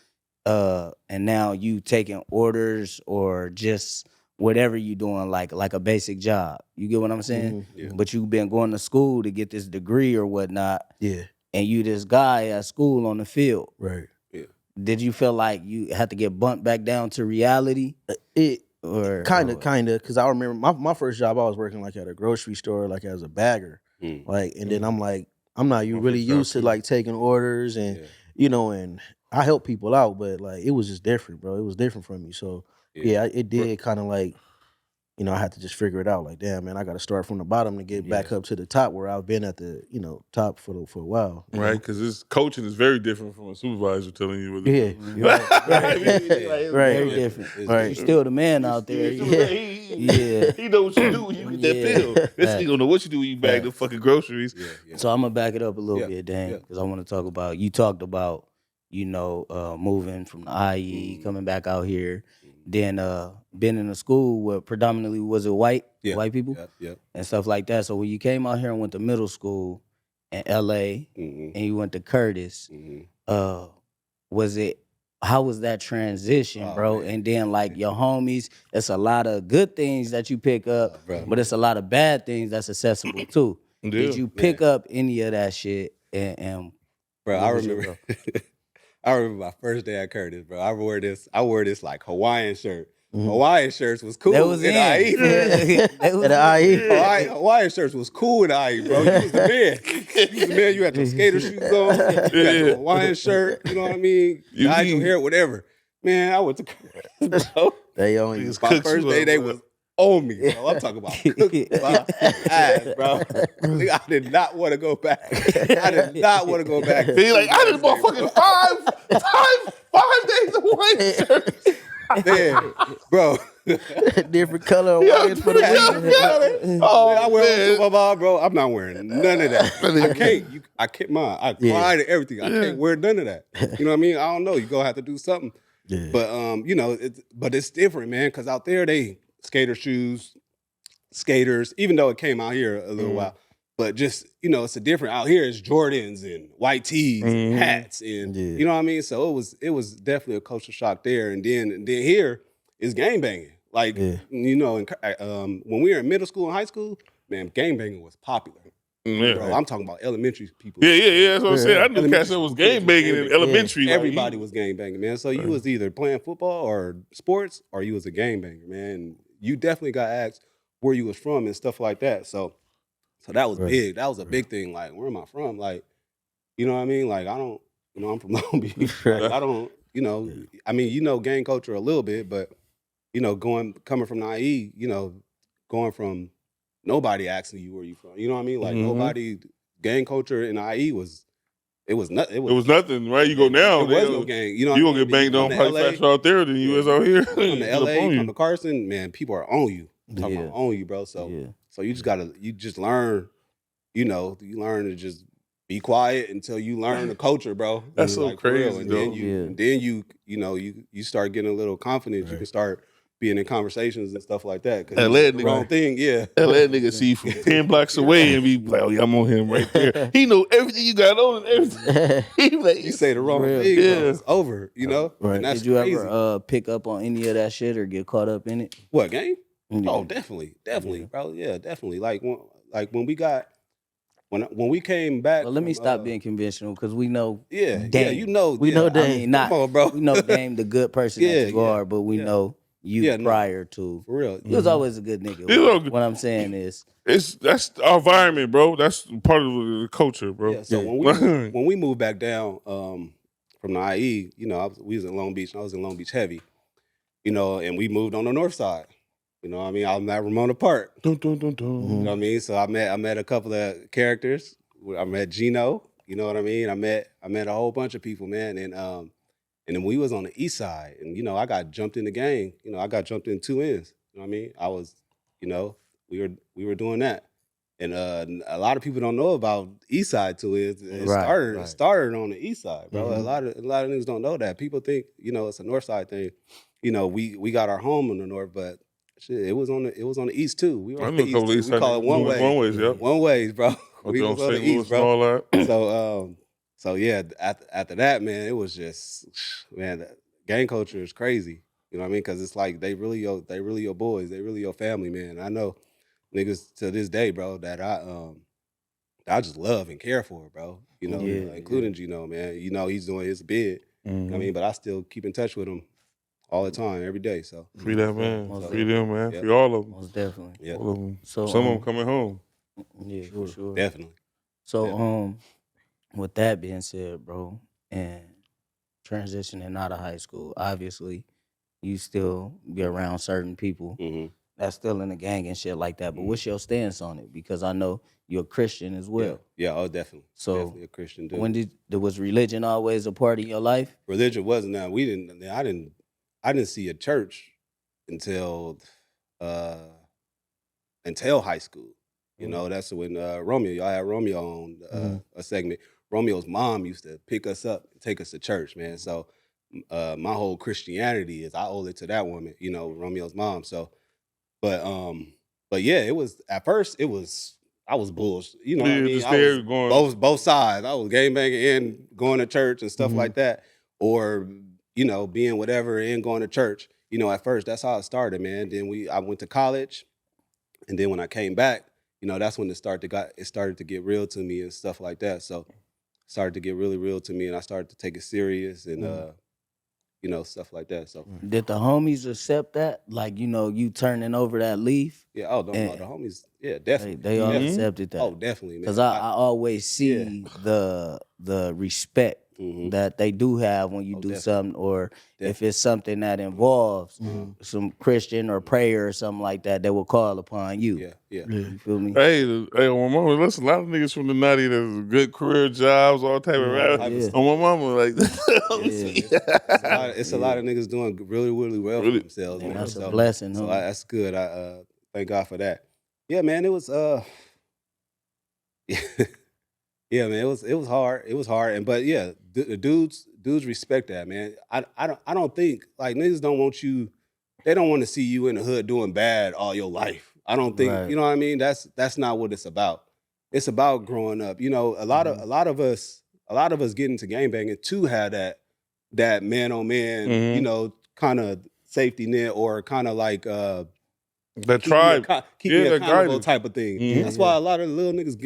[SPEAKER 2] and now you taking orders or just whatever you doing, like a basic job? You get what I'm saying?
[SPEAKER 5] Yeah.
[SPEAKER 2] But you've been going to school to get this degree or whatnot.
[SPEAKER 3] Yeah.
[SPEAKER 2] And you this guy at school on the field.
[SPEAKER 3] Right.
[SPEAKER 5] Yeah.
[SPEAKER 2] Did you feel like you had to get bumped back down to reality?
[SPEAKER 3] Kind of, because I remember my first job, I was working like at a grocery store, like as a bagger, then I'm like, I'm not really used to like taking orders and and I help people out, but like it was just different, bro. It was different from me, so it did kind of like. I had to just figure it out. Like, damn, man, I got to start from the bottom to get back up to the top where I've been at the, top for a while.
[SPEAKER 4] Right, because this coaching is very different from a supervisor telling you what to do.
[SPEAKER 3] Right.
[SPEAKER 2] Very different.
[SPEAKER 3] Right.
[SPEAKER 2] You're still the man out there.
[SPEAKER 4] He know what you do when you get that pill. This nigga don't know what you do when you bag the fucking groceries.
[SPEAKER 2] So I'm gonna back it up a little bit, Dan, because I want to talk about. You talked about, moving from the IE, coming back out here, then been in a school where predominantly was it white people and stuff like that. So when you came out here and went to middle school in LA and you went to Curtis, how was that transition, bro? Man. And then like your homies, it's a lot of good things that you pick up, but it's a lot of bad things that's accessible too. Did you pick up any of that shit? And
[SPEAKER 5] bro, I remember. I remember my first day at Curtis, bro. I wore this like Hawaiian shirt. Hawaiian shirts was cool.
[SPEAKER 2] That was
[SPEAKER 5] in IE. Hawaiian shirts was cool in IE, bro. You was the man. You was the man. You had your skater shoes on. You had your Hawaiian shirt. You know what I mean? You dyed your hair, whatever. Man, I went to Curtis, bro.
[SPEAKER 3] They only
[SPEAKER 5] my first day. They was on me, bro. I'm talking about cooking my ass, bro. I did not want to go back. I did not want to go back.
[SPEAKER 4] He like, I did fucking five days of white shirts.
[SPEAKER 5] Man, bro.
[SPEAKER 3] Different color Hawaiians for the weekend.
[SPEAKER 5] I wear my mom, bro. I'm not wearing none of that. I can't mine. I cried and everything. I can't wear none of that. You know what I mean? I don't know. You gonna have to do something. Yeah. But but it's different, man, because out there they skater shoes, skaters, even though it came out here a little while. But just, it's a different, out here it's Jordans and white tees and hats and, you know what I mean? So it was definitely a culture shock there. And then here is gang banging. Like, when we were in middle school and high school, man, gang banging was popular.
[SPEAKER 4] Yeah.
[SPEAKER 5] Bro, I'm talking about elementary people.
[SPEAKER 4] Yeah, that's what I'm saying. I knew cats that was gang banging in elementary.
[SPEAKER 5] Yeah. Everybody was gang banging, man. So you was either playing football or sports or you was a gang banger, man. You definitely got asked where you was from and stuff like that. So that was big. That was a big thing. Like, where am I from? Like, you know what I mean? Like, I don't, I'm from Long Beach. Like, I don't, I mean, gang culture a little bit, but, coming from the IE, going from nobody asking you where you from. You know what I mean? Like, nobody, gang culture in the IE was nothing. It was
[SPEAKER 4] nothing, right? You go now.
[SPEAKER 5] There was no gang. You
[SPEAKER 4] gonna get banged on probably faster out there than you is out here.
[SPEAKER 5] Come to LA, come to Carson, man, people are on you. I'm talking about on you, bro. So you just learn, you learn to just be quiet until you learn the culture, bro.
[SPEAKER 4] That's so crazy,
[SPEAKER 5] and then you start getting a little confidence. You can start being in conversations and stuff like that.
[SPEAKER 4] LA
[SPEAKER 5] the wrong thing,
[SPEAKER 4] LA nigga see you from 10 blocks away and be like, oh, yeah, I'm on him right there. He know everything you got on and everything. He like,
[SPEAKER 5] you say the wrong thing, bro, it's over,
[SPEAKER 2] Right.
[SPEAKER 5] And that's
[SPEAKER 2] Did you
[SPEAKER 5] crazy.
[SPEAKER 2] ever pick up on any of that shit or get caught up in it?
[SPEAKER 5] What, gang?
[SPEAKER 2] Yeah.
[SPEAKER 5] Oh, definitely, bro. Yeah, definitely. Like when we got when we came back.
[SPEAKER 2] Well, let me
[SPEAKER 5] from,
[SPEAKER 2] stop being conventional because we know
[SPEAKER 5] Yeah,
[SPEAKER 2] Dame.
[SPEAKER 5] you know,
[SPEAKER 3] We know
[SPEAKER 2] I
[SPEAKER 3] Dame.
[SPEAKER 2] mean, not
[SPEAKER 5] Come on, bro.
[SPEAKER 2] we know Dame, the good person
[SPEAKER 5] Yeah,
[SPEAKER 2] that you
[SPEAKER 5] yeah,
[SPEAKER 2] are, but we
[SPEAKER 5] yeah.
[SPEAKER 2] know you
[SPEAKER 5] Yeah, no.
[SPEAKER 2] prior to.
[SPEAKER 5] For real.
[SPEAKER 2] You was always a good nigga.
[SPEAKER 4] He's all good.
[SPEAKER 2] What I'm saying is,
[SPEAKER 4] That's our environment, bro. That's part of the culture, bro.
[SPEAKER 5] Yeah. So when we moved back down from the IE, you know, we was in Long Beach, and I was in Long Beach heavy, you know, and we moved on the north side. You know what I mean? I'm at Ramona Park.
[SPEAKER 4] Dun, dun, dun, dun.
[SPEAKER 5] You know what I mean? So I met a couple of characters. I met Gino. You know what I mean? I met a whole bunch of people, man. And then we was on the east side, and you know, I got jumped in the gang. You know, I got jumped in 2 ends. You know what I mean? I was, you know, we were doing that. And a lot of people don't know about East Side 2 ends. It started on the East Side, bro.
[SPEAKER 3] Mhm.
[SPEAKER 5] A lot of niggas don't know that. People think, you know, it's a North Side thing. You know, we got our home in the North, but shit, it was on the East too. We were
[SPEAKER 4] I
[SPEAKER 5] on
[SPEAKER 4] know
[SPEAKER 5] the
[SPEAKER 4] a couple of
[SPEAKER 5] East
[SPEAKER 4] East
[SPEAKER 5] too. We
[SPEAKER 4] Side
[SPEAKER 5] call it
[SPEAKER 4] niggas
[SPEAKER 5] one
[SPEAKER 4] doing
[SPEAKER 5] way.
[SPEAKER 4] one ways, yep.
[SPEAKER 5] One ways, bro.
[SPEAKER 4] Up
[SPEAKER 5] We
[SPEAKER 4] there on
[SPEAKER 5] was on the
[SPEAKER 4] St. Louis
[SPEAKER 5] East,
[SPEAKER 4] and
[SPEAKER 5] bro.
[SPEAKER 4] all that.
[SPEAKER 5] So yeah, after that, man, it was just, man, the gang culture is crazy. You know what I mean? Because it's like they really your boys, they really your family, man. I know niggas to this day, bro, that I just love and care for, bro. You know,
[SPEAKER 2] Yeah,
[SPEAKER 5] including Gino, man. You know, he's doing his bid. You know what I mean? But I still keep in touch with him all the time, every day. So
[SPEAKER 4] Free that man.
[SPEAKER 2] Most
[SPEAKER 4] Free them, man.
[SPEAKER 5] Yeah.
[SPEAKER 4] Free all of them.
[SPEAKER 2] most definitely.
[SPEAKER 5] yeah,
[SPEAKER 4] All of them.
[SPEAKER 2] So
[SPEAKER 4] Some of them coming home.
[SPEAKER 2] yeah, for sure.
[SPEAKER 5] definitely.
[SPEAKER 2] So
[SPEAKER 5] definitely.
[SPEAKER 2] with that being said, bro, and transitioning out of high school, obviously, you still be around certain people
[SPEAKER 5] Mm-hmm.
[SPEAKER 2] that's still in the gang and shit like that. But what's your stance on it? Because I know you're a Christian as well.
[SPEAKER 5] Yeah, oh, definitely.
[SPEAKER 2] So,
[SPEAKER 5] definitely a Christian dude.
[SPEAKER 2] When was religion always a part of your life?
[SPEAKER 5] Religion wasn't that. I didn't see a church until high school. You know, that's when y'all had Romeo on a segment. Romeo's mom used to pick us up and take us to church, man. So my whole Christianity is I owe it to that woman, you know, Romeo's mom. So, but yeah, it was at first I was bullshit. You know what I
[SPEAKER 4] Yeah,
[SPEAKER 5] mean?
[SPEAKER 4] just
[SPEAKER 5] I
[SPEAKER 4] there
[SPEAKER 5] was
[SPEAKER 4] going.
[SPEAKER 5] both sides. I was gangbanging and going to church and stuff like that, or you know, being whatever and going to church. You know, at first that's how it started, man. Then I went to college, and then when I came back, you know, that's when it started to get real to me and stuff like that. So it started to get really real to me, and I started to take it serious and you know, stuff like that. So
[SPEAKER 2] Did the homies accept that? Like, you know, you turning over that leaf?
[SPEAKER 5] yeah, no, the homies, yeah, definitely.
[SPEAKER 2] They all
[SPEAKER 5] definitely.
[SPEAKER 2] accepted that.
[SPEAKER 5] Oh, definitely, man.
[SPEAKER 2] Because I always see the respect that they do have when you do
[SPEAKER 5] definitely.
[SPEAKER 2] something, or if it's something that involves some Christian or prayer or something like that, they will call upon you.
[SPEAKER 5] Yeah.
[SPEAKER 2] You feel me?
[SPEAKER 4] Hey, my mama, listen, a lot of niggas from the 90s that's good career jobs, all type of rap.
[SPEAKER 2] yeah.
[SPEAKER 4] On my mama, like,
[SPEAKER 5] It's a lot of niggas doing really, really well for themselves,
[SPEAKER 2] And
[SPEAKER 5] man.
[SPEAKER 2] that's a
[SPEAKER 5] So-
[SPEAKER 2] blessing,
[SPEAKER 5] So
[SPEAKER 2] huh?
[SPEAKER 5] that's good. I thank God for that. Yeah, man. It was yeah, man. It was hard. It was hard, and but yeah, the dudes respect that, man. I don't think like niggas don't want you. They don't want to see you in the hood doing bad all your life. I don't think
[SPEAKER 2] Right.
[SPEAKER 5] you know what I mean. That's not what it's about. It's about growing up. You know, a lot of us get into gangbanging to have that man on man, you know, kind of safety net or kind of like
[SPEAKER 4] that
[SPEAKER 5] keep
[SPEAKER 4] tribe.
[SPEAKER 5] keep me
[SPEAKER 4] that
[SPEAKER 5] accountable
[SPEAKER 4] guidance.
[SPEAKER 5] type of thing.
[SPEAKER 4] Mhm.
[SPEAKER 5] That's why a lot of the little niggas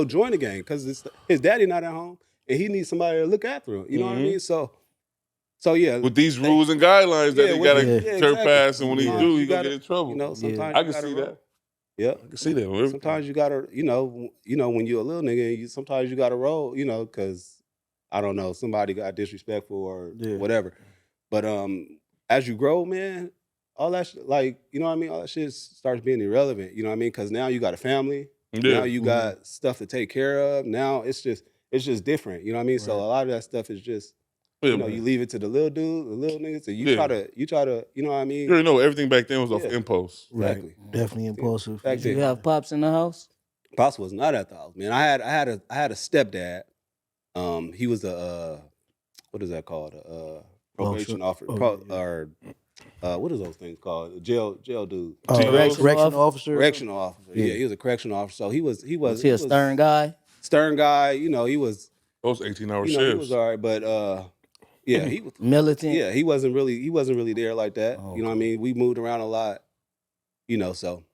[SPEAKER 5] join the gang because his daddy not at home and he needs somebody to look after him. You know what I mean? So yeah,
[SPEAKER 4] With these rules and guidelines that he
[SPEAKER 5] with-
[SPEAKER 4] got to
[SPEAKER 5] yeah,
[SPEAKER 4] turn
[SPEAKER 5] exactly.
[SPEAKER 4] past, and when he
[SPEAKER 5] Sometimes
[SPEAKER 4] do,
[SPEAKER 5] you
[SPEAKER 4] he gonna
[SPEAKER 5] gotta-
[SPEAKER 4] get in trouble.
[SPEAKER 5] You know, sometimes
[SPEAKER 4] I
[SPEAKER 5] you
[SPEAKER 4] can
[SPEAKER 5] gotta
[SPEAKER 4] see
[SPEAKER 5] roll.
[SPEAKER 4] that.
[SPEAKER 5] Yeah.
[SPEAKER 4] I can see that.
[SPEAKER 5] Sometimes you gotta, you know, when you're a little nigga, sometimes you gotta roll, you know, because I don't know, somebody got disrespectful or whatever. But as you grow, man, all that like, you know what I mean? All that shit starts being irrelevant. You know what I mean? Because now you got a family.
[SPEAKER 4] Yeah.
[SPEAKER 5] Now you got stuff to take care of. Now it's just different. You know what I mean? So a lot of that stuff is just,
[SPEAKER 4] Yeah,
[SPEAKER 5] you know,
[SPEAKER 4] man.
[SPEAKER 5] you leave it to the little dude, the little niggas, and you
[SPEAKER 4] Yeah.
[SPEAKER 5] try to, you know what I mean?
[SPEAKER 4] You already know everything back then was off
[SPEAKER 5] Yeah.
[SPEAKER 4] impulse.
[SPEAKER 5] Exactly.
[SPEAKER 3] Definitely impulsive.
[SPEAKER 5] Back
[SPEAKER 2] Did you
[SPEAKER 5] then.
[SPEAKER 2] have pops in the house?
[SPEAKER 5] Pops was not at the house, man. I had a stepdad. He was a what is that called? Probation officer, or what is those things called? A jail dude.
[SPEAKER 3] Correctional officer.
[SPEAKER 5] Correctional officer. Yeah, he was a correctional officer. So he was
[SPEAKER 2] Was he a stern guy?
[SPEAKER 5] Stern guy. You know, he was.
[SPEAKER 4] Those 18-hour
[SPEAKER 5] You know, he
[SPEAKER 4] shifts.
[SPEAKER 5] was all right, but yeah, he was
[SPEAKER 2] Militant?
[SPEAKER 5] Yeah, he wasn't really there like that.
[SPEAKER 2] Oh,
[SPEAKER 5] You know what I mean? We moved around a lot. You know, so.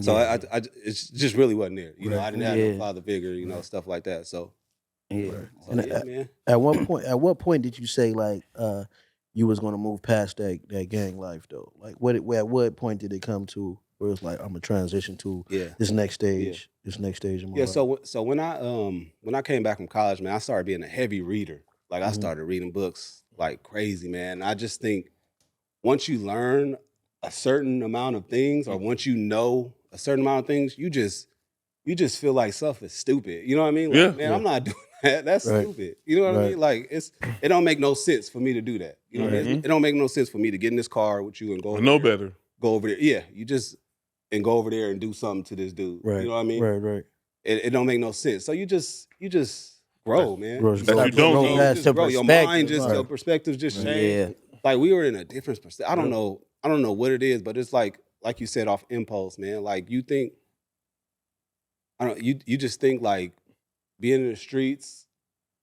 [SPEAKER 5] So
[SPEAKER 2] Yeah.
[SPEAKER 5] it's just really wasn't there. You know, I didn't have
[SPEAKER 2] Yeah.
[SPEAKER 5] no father figure. You know, stuff like that. So,
[SPEAKER 2] Yeah.
[SPEAKER 3] And
[SPEAKER 5] yeah, man.
[SPEAKER 3] at what point did you say like you was gonna move past that gang life though? Like at what point did it come to where it's like I'm gonna transition to
[SPEAKER 5] Yeah.
[SPEAKER 3] this next stage, in my
[SPEAKER 5] Yeah,
[SPEAKER 3] life?
[SPEAKER 5] so when I came back from college, man, I started being a heavy reader. Like I started reading books like crazy, man. I just think once you learn a certain amount of things, or once you know a certain amount of things, you just feel like stuff is stupid. You know what I mean? Like,
[SPEAKER 4] Yeah.
[SPEAKER 5] man, I'm not doing that. That's
[SPEAKER 3] Right.
[SPEAKER 5] stupid. You know what I
[SPEAKER 3] Right.
[SPEAKER 5] mean? Like it don't make no sense for me to do that. You know what I mean? It don't make no sense for me to get in this car with you and go
[SPEAKER 4] I
[SPEAKER 5] over
[SPEAKER 4] know
[SPEAKER 5] there.
[SPEAKER 4] better.
[SPEAKER 5] Go over there. Yeah, you just and go over there and do something to this dude.
[SPEAKER 3] Right.
[SPEAKER 5] You know what I mean?
[SPEAKER 3] Right.
[SPEAKER 5] It don't make no sense. So you just grow, man.
[SPEAKER 3] Grow-
[SPEAKER 5] You
[SPEAKER 3] grow-
[SPEAKER 5] start
[SPEAKER 4] you don't
[SPEAKER 5] to
[SPEAKER 4] know.
[SPEAKER 5] just
[SPEAKER 3] Your
[SPEAKER 5] grow. Your mind
[SPEAKER 3] perspective,
[SPEAKER 5] just
[SPEAKER 3] right.
[SPEAKER 5] your perspectives just change.
[SPEAKER 2] Yeah.
[SPEAKER 5] Like we were in a different perspective. I don't know what it is, but it's like you said, off impulse, man. Like you think, you just think like being in the streets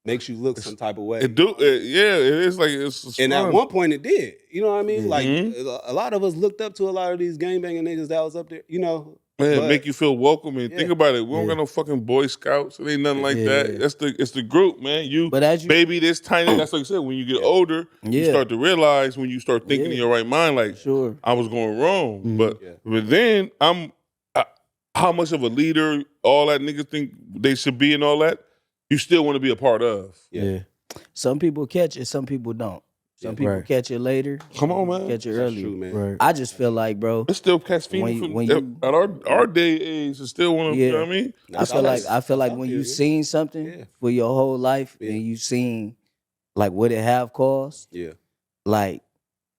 [SPEAKER 5] makes you look some type of way.
[SPEAKER 4] Yeah, it is like it's
[SPEAKER 5] And
[SPEAKER 4] fun.
[SPEAKER 5] at one point it did. You know what I mean?
[SPEAKER 3] Yeah.
[SPEAKER 5] Like
[SPEAKER 4] Mhm.
[SPEAKER 5] a lot of us looked up to a lot of these gangbanging niggas that was up there, you know.
[SPEAKER 4] Man,
[SPEAKER 5] but-
[SPEAKER 4] make you feel welcome. And
[SPEAKER 5] Yeah.
[SPEAKER 4] think about it. We don't
[SPEAKER 3] Yeah.
[SPEAKER 4] got no fucking Boy Scouts. It ain't nothing like
[SPEAKER 3] Yeah.
[SPEAKER 4] that. It's the group, man.
[SPEAKER 2] But as you
[SPEAKER 4] baby this tiny. That's like I said. When you get older, you
[SPEAKER 2] Yeah.
[SPEAKER 4] start to realize when you start thinking in
[SPEAKER 2] Yeah.
[SPEAKER 4] your right mind, like
[SPEAKER 2] Sure.
[SPEAKER 4] I was going wrong.
[SPEAKER 3] Mhm.
[SPEAKER 4] But
[SPEAKER 5] Yeah.
[SPEAKER 4] but then how much of a leader all that niggas think they should be and all that, you still want to be a part of.
[SPEAKER 3] Yeah.
[SPEAKER 2] Some people catch it, some people don't. Some
[SPEAKER 5] Yeah.
[SPEAKER 2] people
[SPEAKER 3] Right.
[SPEAKER 2] catch it later.
[SPEAKER 4] Come on, man.
[SPEAKER 2] Catch it
[SPEAKER 5] That's
[SPEAKER 2] early.
[SPEAKER 5] true, man.
[SPEAKER 3] Right.
[SPEAKER 2] I just feel like, bro,
[SPEAKER 4] It's still cats
[SPEAKER 2] When
[SPEAKER 4] feeding
[SPEAKER 2] you-
[SPEAKER 4] from
[SPEAKER 2] when you-
[SPEAKER 4] at our day age. It's still want to. You know what I mean?
[SPEAKER 2] I feel like when you seen something
[SPEAKER 5] Yeah.
[SPEAKER 2] for your whole life
[SPEAKER 5] Yeah.
[SPEAKER 2] and you seen like what it have cost,
[SPEAKER 5] Yeah.
[SPEAKER 2] like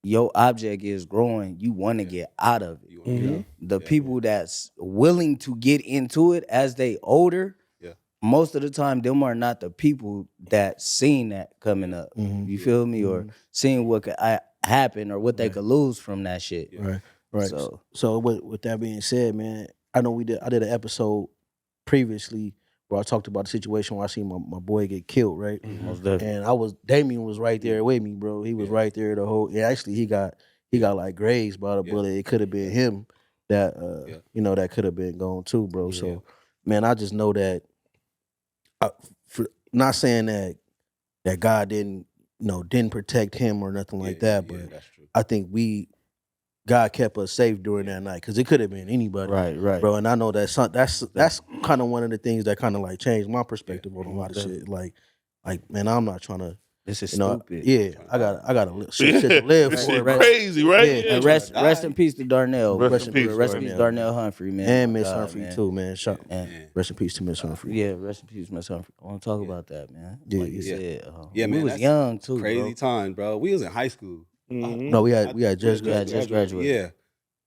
[SPEAKER 2] your object is growing, you want to get out of it.
[SPEAKER 5] You wanna get out.
[SPEAKER 2] The
[SPEAKER 5] Yeah.
[SPEAKER 2] people that's willing to get into it as they older,
[SPEAKER 5] Yeah.
[SPEAKER 2] most of the time them are not the people that seen that coming up.
[SPEAKER 3] Mhm.
[SPEAKER 2] You feel me? Or seeing what could happen or what they could lose from that shit.
[SPEAKER 3] Right. Right.
[SPEAKER 2] So
[SPEAKER 3] So with that being said, man, I know I did an episode previously where I talked about the situation where I seen my boy get killed, right?
[SPEAKER 2] most definitely.
[SPEAKER 3] And Damien was right there with me, bro. He was right there the whole. Yeah, actually, he got like grazed by the
[SPEAKER 5] Yeah.
[SPEAKER 3] bullet. It could have been him that
[SPEAKER 5] Yeah.
[SPEAKER 3] that could have been gone too, bro.
[SPEAKER 5] Yeah.
[SPEAKER 3] So, man, I just know that. Not saying that God didn't protect him or nothing like
[SPEAKER 5] Yeah,
[SPEAKER 3] that,
[SPEAKER 5] yeah,
[SPEAKER 3] but
[SPEAKER 5] that's true.
[SPEAKER 3] I think God kept us safe during that night because it could have been anybody,
[SPEAKER 2] Right.
[SPEAKER 3] bro. And I know that's kind of one of the things that kind of like changed my perspective on a lot of shit. Like, man, I'm not trying to.
[SPEAKER 2] This is
[SPEAKER 3] You know,
[SPEAKER 2] stupid.
[SPEAKER 3] yeah, I got shit to live
[SPEAKER 4] This
[SPEAKER 3] for.
[SPEAKER 4] shit
[SPEAKER 3] Right?
[SPEAKER 4] crazy, right?
[SPEAKER 3] Yeah.
[SPEAKER 2] And rest in peace to Darnell.
[SPEAKER 4] Rest in peace,
[SPEAKER 2] Rest in peace,
[SPEAKER 3] Darnell.
[SPEAKER 2] Darnell Humphrey, man.
[SPEAKER 3] And
[SPEAKER 2] My
[SPEAKER 3] Miss
[SPEAKER 2] God,
[SPEAKER 3] Humphrey
[SPEAKER 2] man.
[SPEAKER 3] too, man.
[SPEAKER 2] And
[SPEAKER 3] Rest in peace to Miss Humphrey.
[SPEAKER 2] yeah, rest in peace, Miss Humphrey. I want to talk about that, man.
[SPEAKER 3] Yeah,
[SPEAKER 2] Like you
[SPEAKER 3] yeah.
[SPEAKER 2] said,
[SPEAKER 5] Yeah,
[SPEAKER 2] we
[SPEAKER 5] man,
[SPEAKER 2] was
[SPEAKER 5] that's
[SPEAKER 2] young too,
[SPEAKER 5] Crazy
[SPEAKER 2] bro.
[SPEAKER 5] time, bro. We was in high school.
[SPEAKER 4] Mhm.
[SPEAKER 3] No, we had just
[SPEAKER 2] Yeah, just graduated.
[SPEAKER 5] Yeah,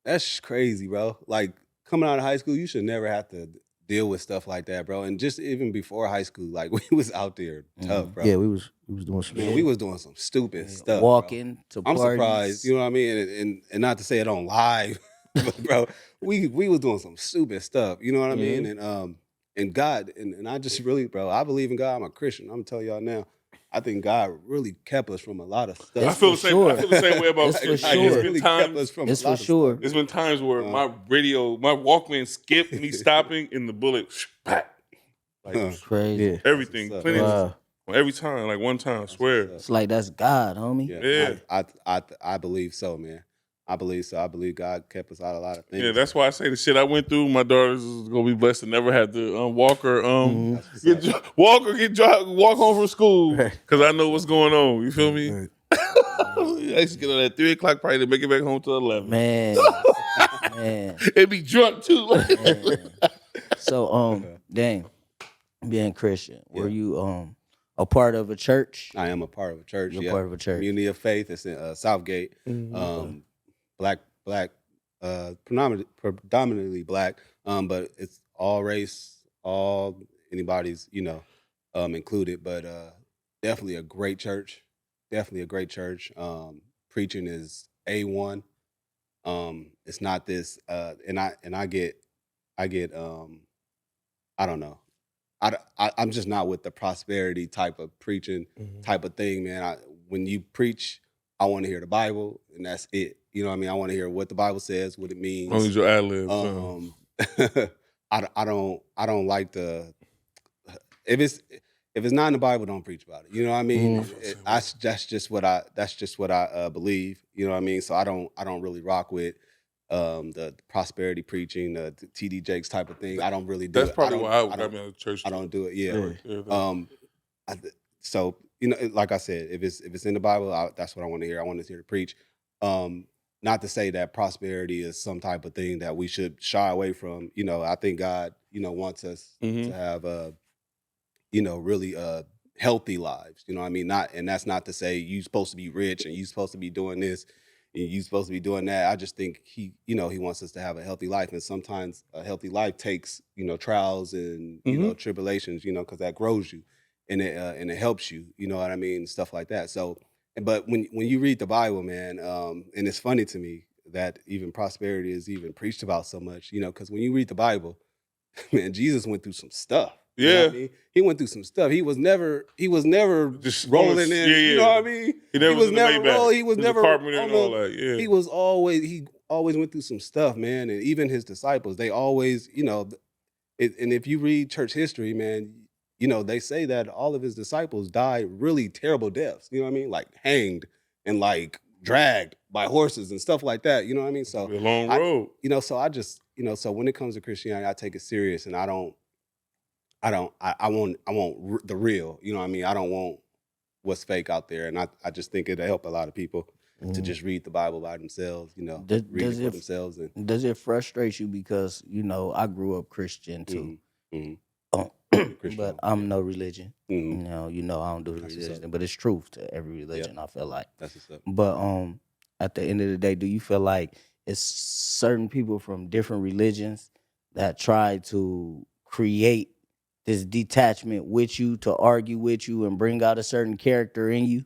[SPEAKER 5] that's crazy, bro. Like coming out of high school, you should never have to deal with stuff like that, bro. And just even before high school, like we was out there tough, bro.
[SPEAKER 3] Yeah, we was doing some.
[SPEAKER 5] Man, we was doing some stupid stuff. bro.
[SPEAKER 2] Walking to
[SPEAKER 5] I'm
[SPEAKER 2] parties.
[SPEAKER 5] surprised, you know what I mean, and not to say it on live, but bro, we was doing some stupid stuff, you know what I mean, and God, and I just really, bro, I believe in God. I'm a Christian. I'm gonna tell y'all now. I think God really kept us from a lot of stuff.
[SPEAKER 4] I feel the
[SPEAKER 2] for
[SPEAKER 4] same.
[SPEAKER 2] sure.
[SPEAKER 4] I feel the same way about.
[SPEAKER 2] It's for
[SPEAKER 4] like,
[SPEAKER 2] sure.
[SPEAKER 4] It's
[SPEAKER 5] really
[SPEAKER 4] been
[SPEAKER 5] kept
[SPEAKER 4] times.
[SPEAKER 5] us from
[SPEAKER 2] It's
[SPEAKER 5] a
[SPEAKER 2] for
[SPEAKER 5] lot of
[SPEAKER 2] sure.
[SPEAKER 5] stuff.
[SPEAKER 4] There's been times where my Walkman skipped me stopping, and the bullet, like
[SPEAKER 2] Crazy.
[SPEAKER 3] Yeah.
[SPEAKER 4] everything,
[SPEAKER 5] That's what's up.
[SPEAKER 4] plenty of-
[SPEAKER 3] Wow.
[SPEAKER 4] every time, like one time, I swear.
[SPEAKER 2] It's like that's God, homie.
[SPEAKER 5] Yeah,
[SPEAKER 4] Yeah.
[SPEAKER 5] I believe so, man. I believe so. I believe God kept us out of a lot of things.
[SPEAKER 4] Yeah, that's why I say the shit I went through. My daughters is gonna be blessed to never have to walk her walk home from school because I know what's going on. You feel me?
[SPEAKER 3] Right.
[SPEAKER 4] I used to get on at 3 o'clock probably to make it back home till 11.
[SPEAKER 2] Man. Man.
[SPEAKER 4] It'd be drunk too.
[SPEAKER 2] Man. So, dang, being Christian, were you a part of a church?
[SPEAKER 5] I am a part of a church.
[SPEAKER 2] You're
[SPEAKER 5] yeah.
[SPEAKER 2] part of a church.
[SPEAKER 5] Community of Faith. It's in Southgate. Black, predominantly black, but it's all race, all anybody's, included. But definitely a great church. Definitely a great church. Preaching is A1. It's not this, and I get, I don't know. I'm just not with the prosperity type of preaching type of thing, man. When you preach, I want to hear the Bible, and that's it. You know what I mean? I want to hear what the Bible says, what it means.
[SPEAKER 4] As long as your ad libs.
[SPEAKER 5] I don't like the if it's not in the Bible, don't preach about it. You know what I mean? That's just what I believe. You know what I mean? So I don't really rock with the prosperity preaching, the TD Jakes type of thing. I don't really do
[SPEAKER 4] That's
[SPEAKER 5] it.
[SPEAKER 4] probably why I got me out of church.
[SPEAKER 5] I don't do it. Yeah.
[SPEAKER 4] Yeah.
[SPEAKER 5] So like I said, if it's in the Bible, that's what I want to hear. I want to hear to preach. Not to say that prosperity is some type of thing that we should shy away from. I think God, wants us to have really healthy lives. You know what I mean? And that's not to say you're supposed to be rich and you're supposed to be doing this and you're supposed to be doing that. I just think he wants us to have a healthy life. And sometimes a healthy life takes, trials and, tribulations, because that grows you and it helps you, you know what I mean? Stuff like that. So, but when you read the Bible, man, and it's funny to me that even prosperity is even preached about so much, because when you read the Bible, man, Jesus went through some stuff. You know what I mean? He went through some stuff. He was never just rolling in. You know what I mean?
[SPEAKER 4] He was never
[SPEAKER 5] rolling. He was never
[SPEAKER 4] carpenter and all that. Yeah.
[SPEAKER 5] He always went through some stuff, man. And even his disciples, they always, and if you read church history, man, they say that all of his disciples died really terrible deaths. You know what I mean? Like hanged and like dragged by horses and stuff like that. You know what I mean? So
[SPEAKER 4] a long road.
[SPEAKER 5] So I just, so when it comes to Christianity, I take it serious and I want the real, you know what I mean? I don't want what's fake out there. And I just think it'll help a lot of people to just read the Bible by themselves, read it for themselves. And
[SPEAKER 2] does it frustrate you because, I grew up Christian too. But I'm no religion. I don't do religion, but it's truth to every religion, I feel like.
[SPEAKER 5] That's what's up.
[SPEAKER 2] But at the end of the day, do you feel like it's certain people from different religions that try to create this detachment with you to argue with you and bring out a certain character in you?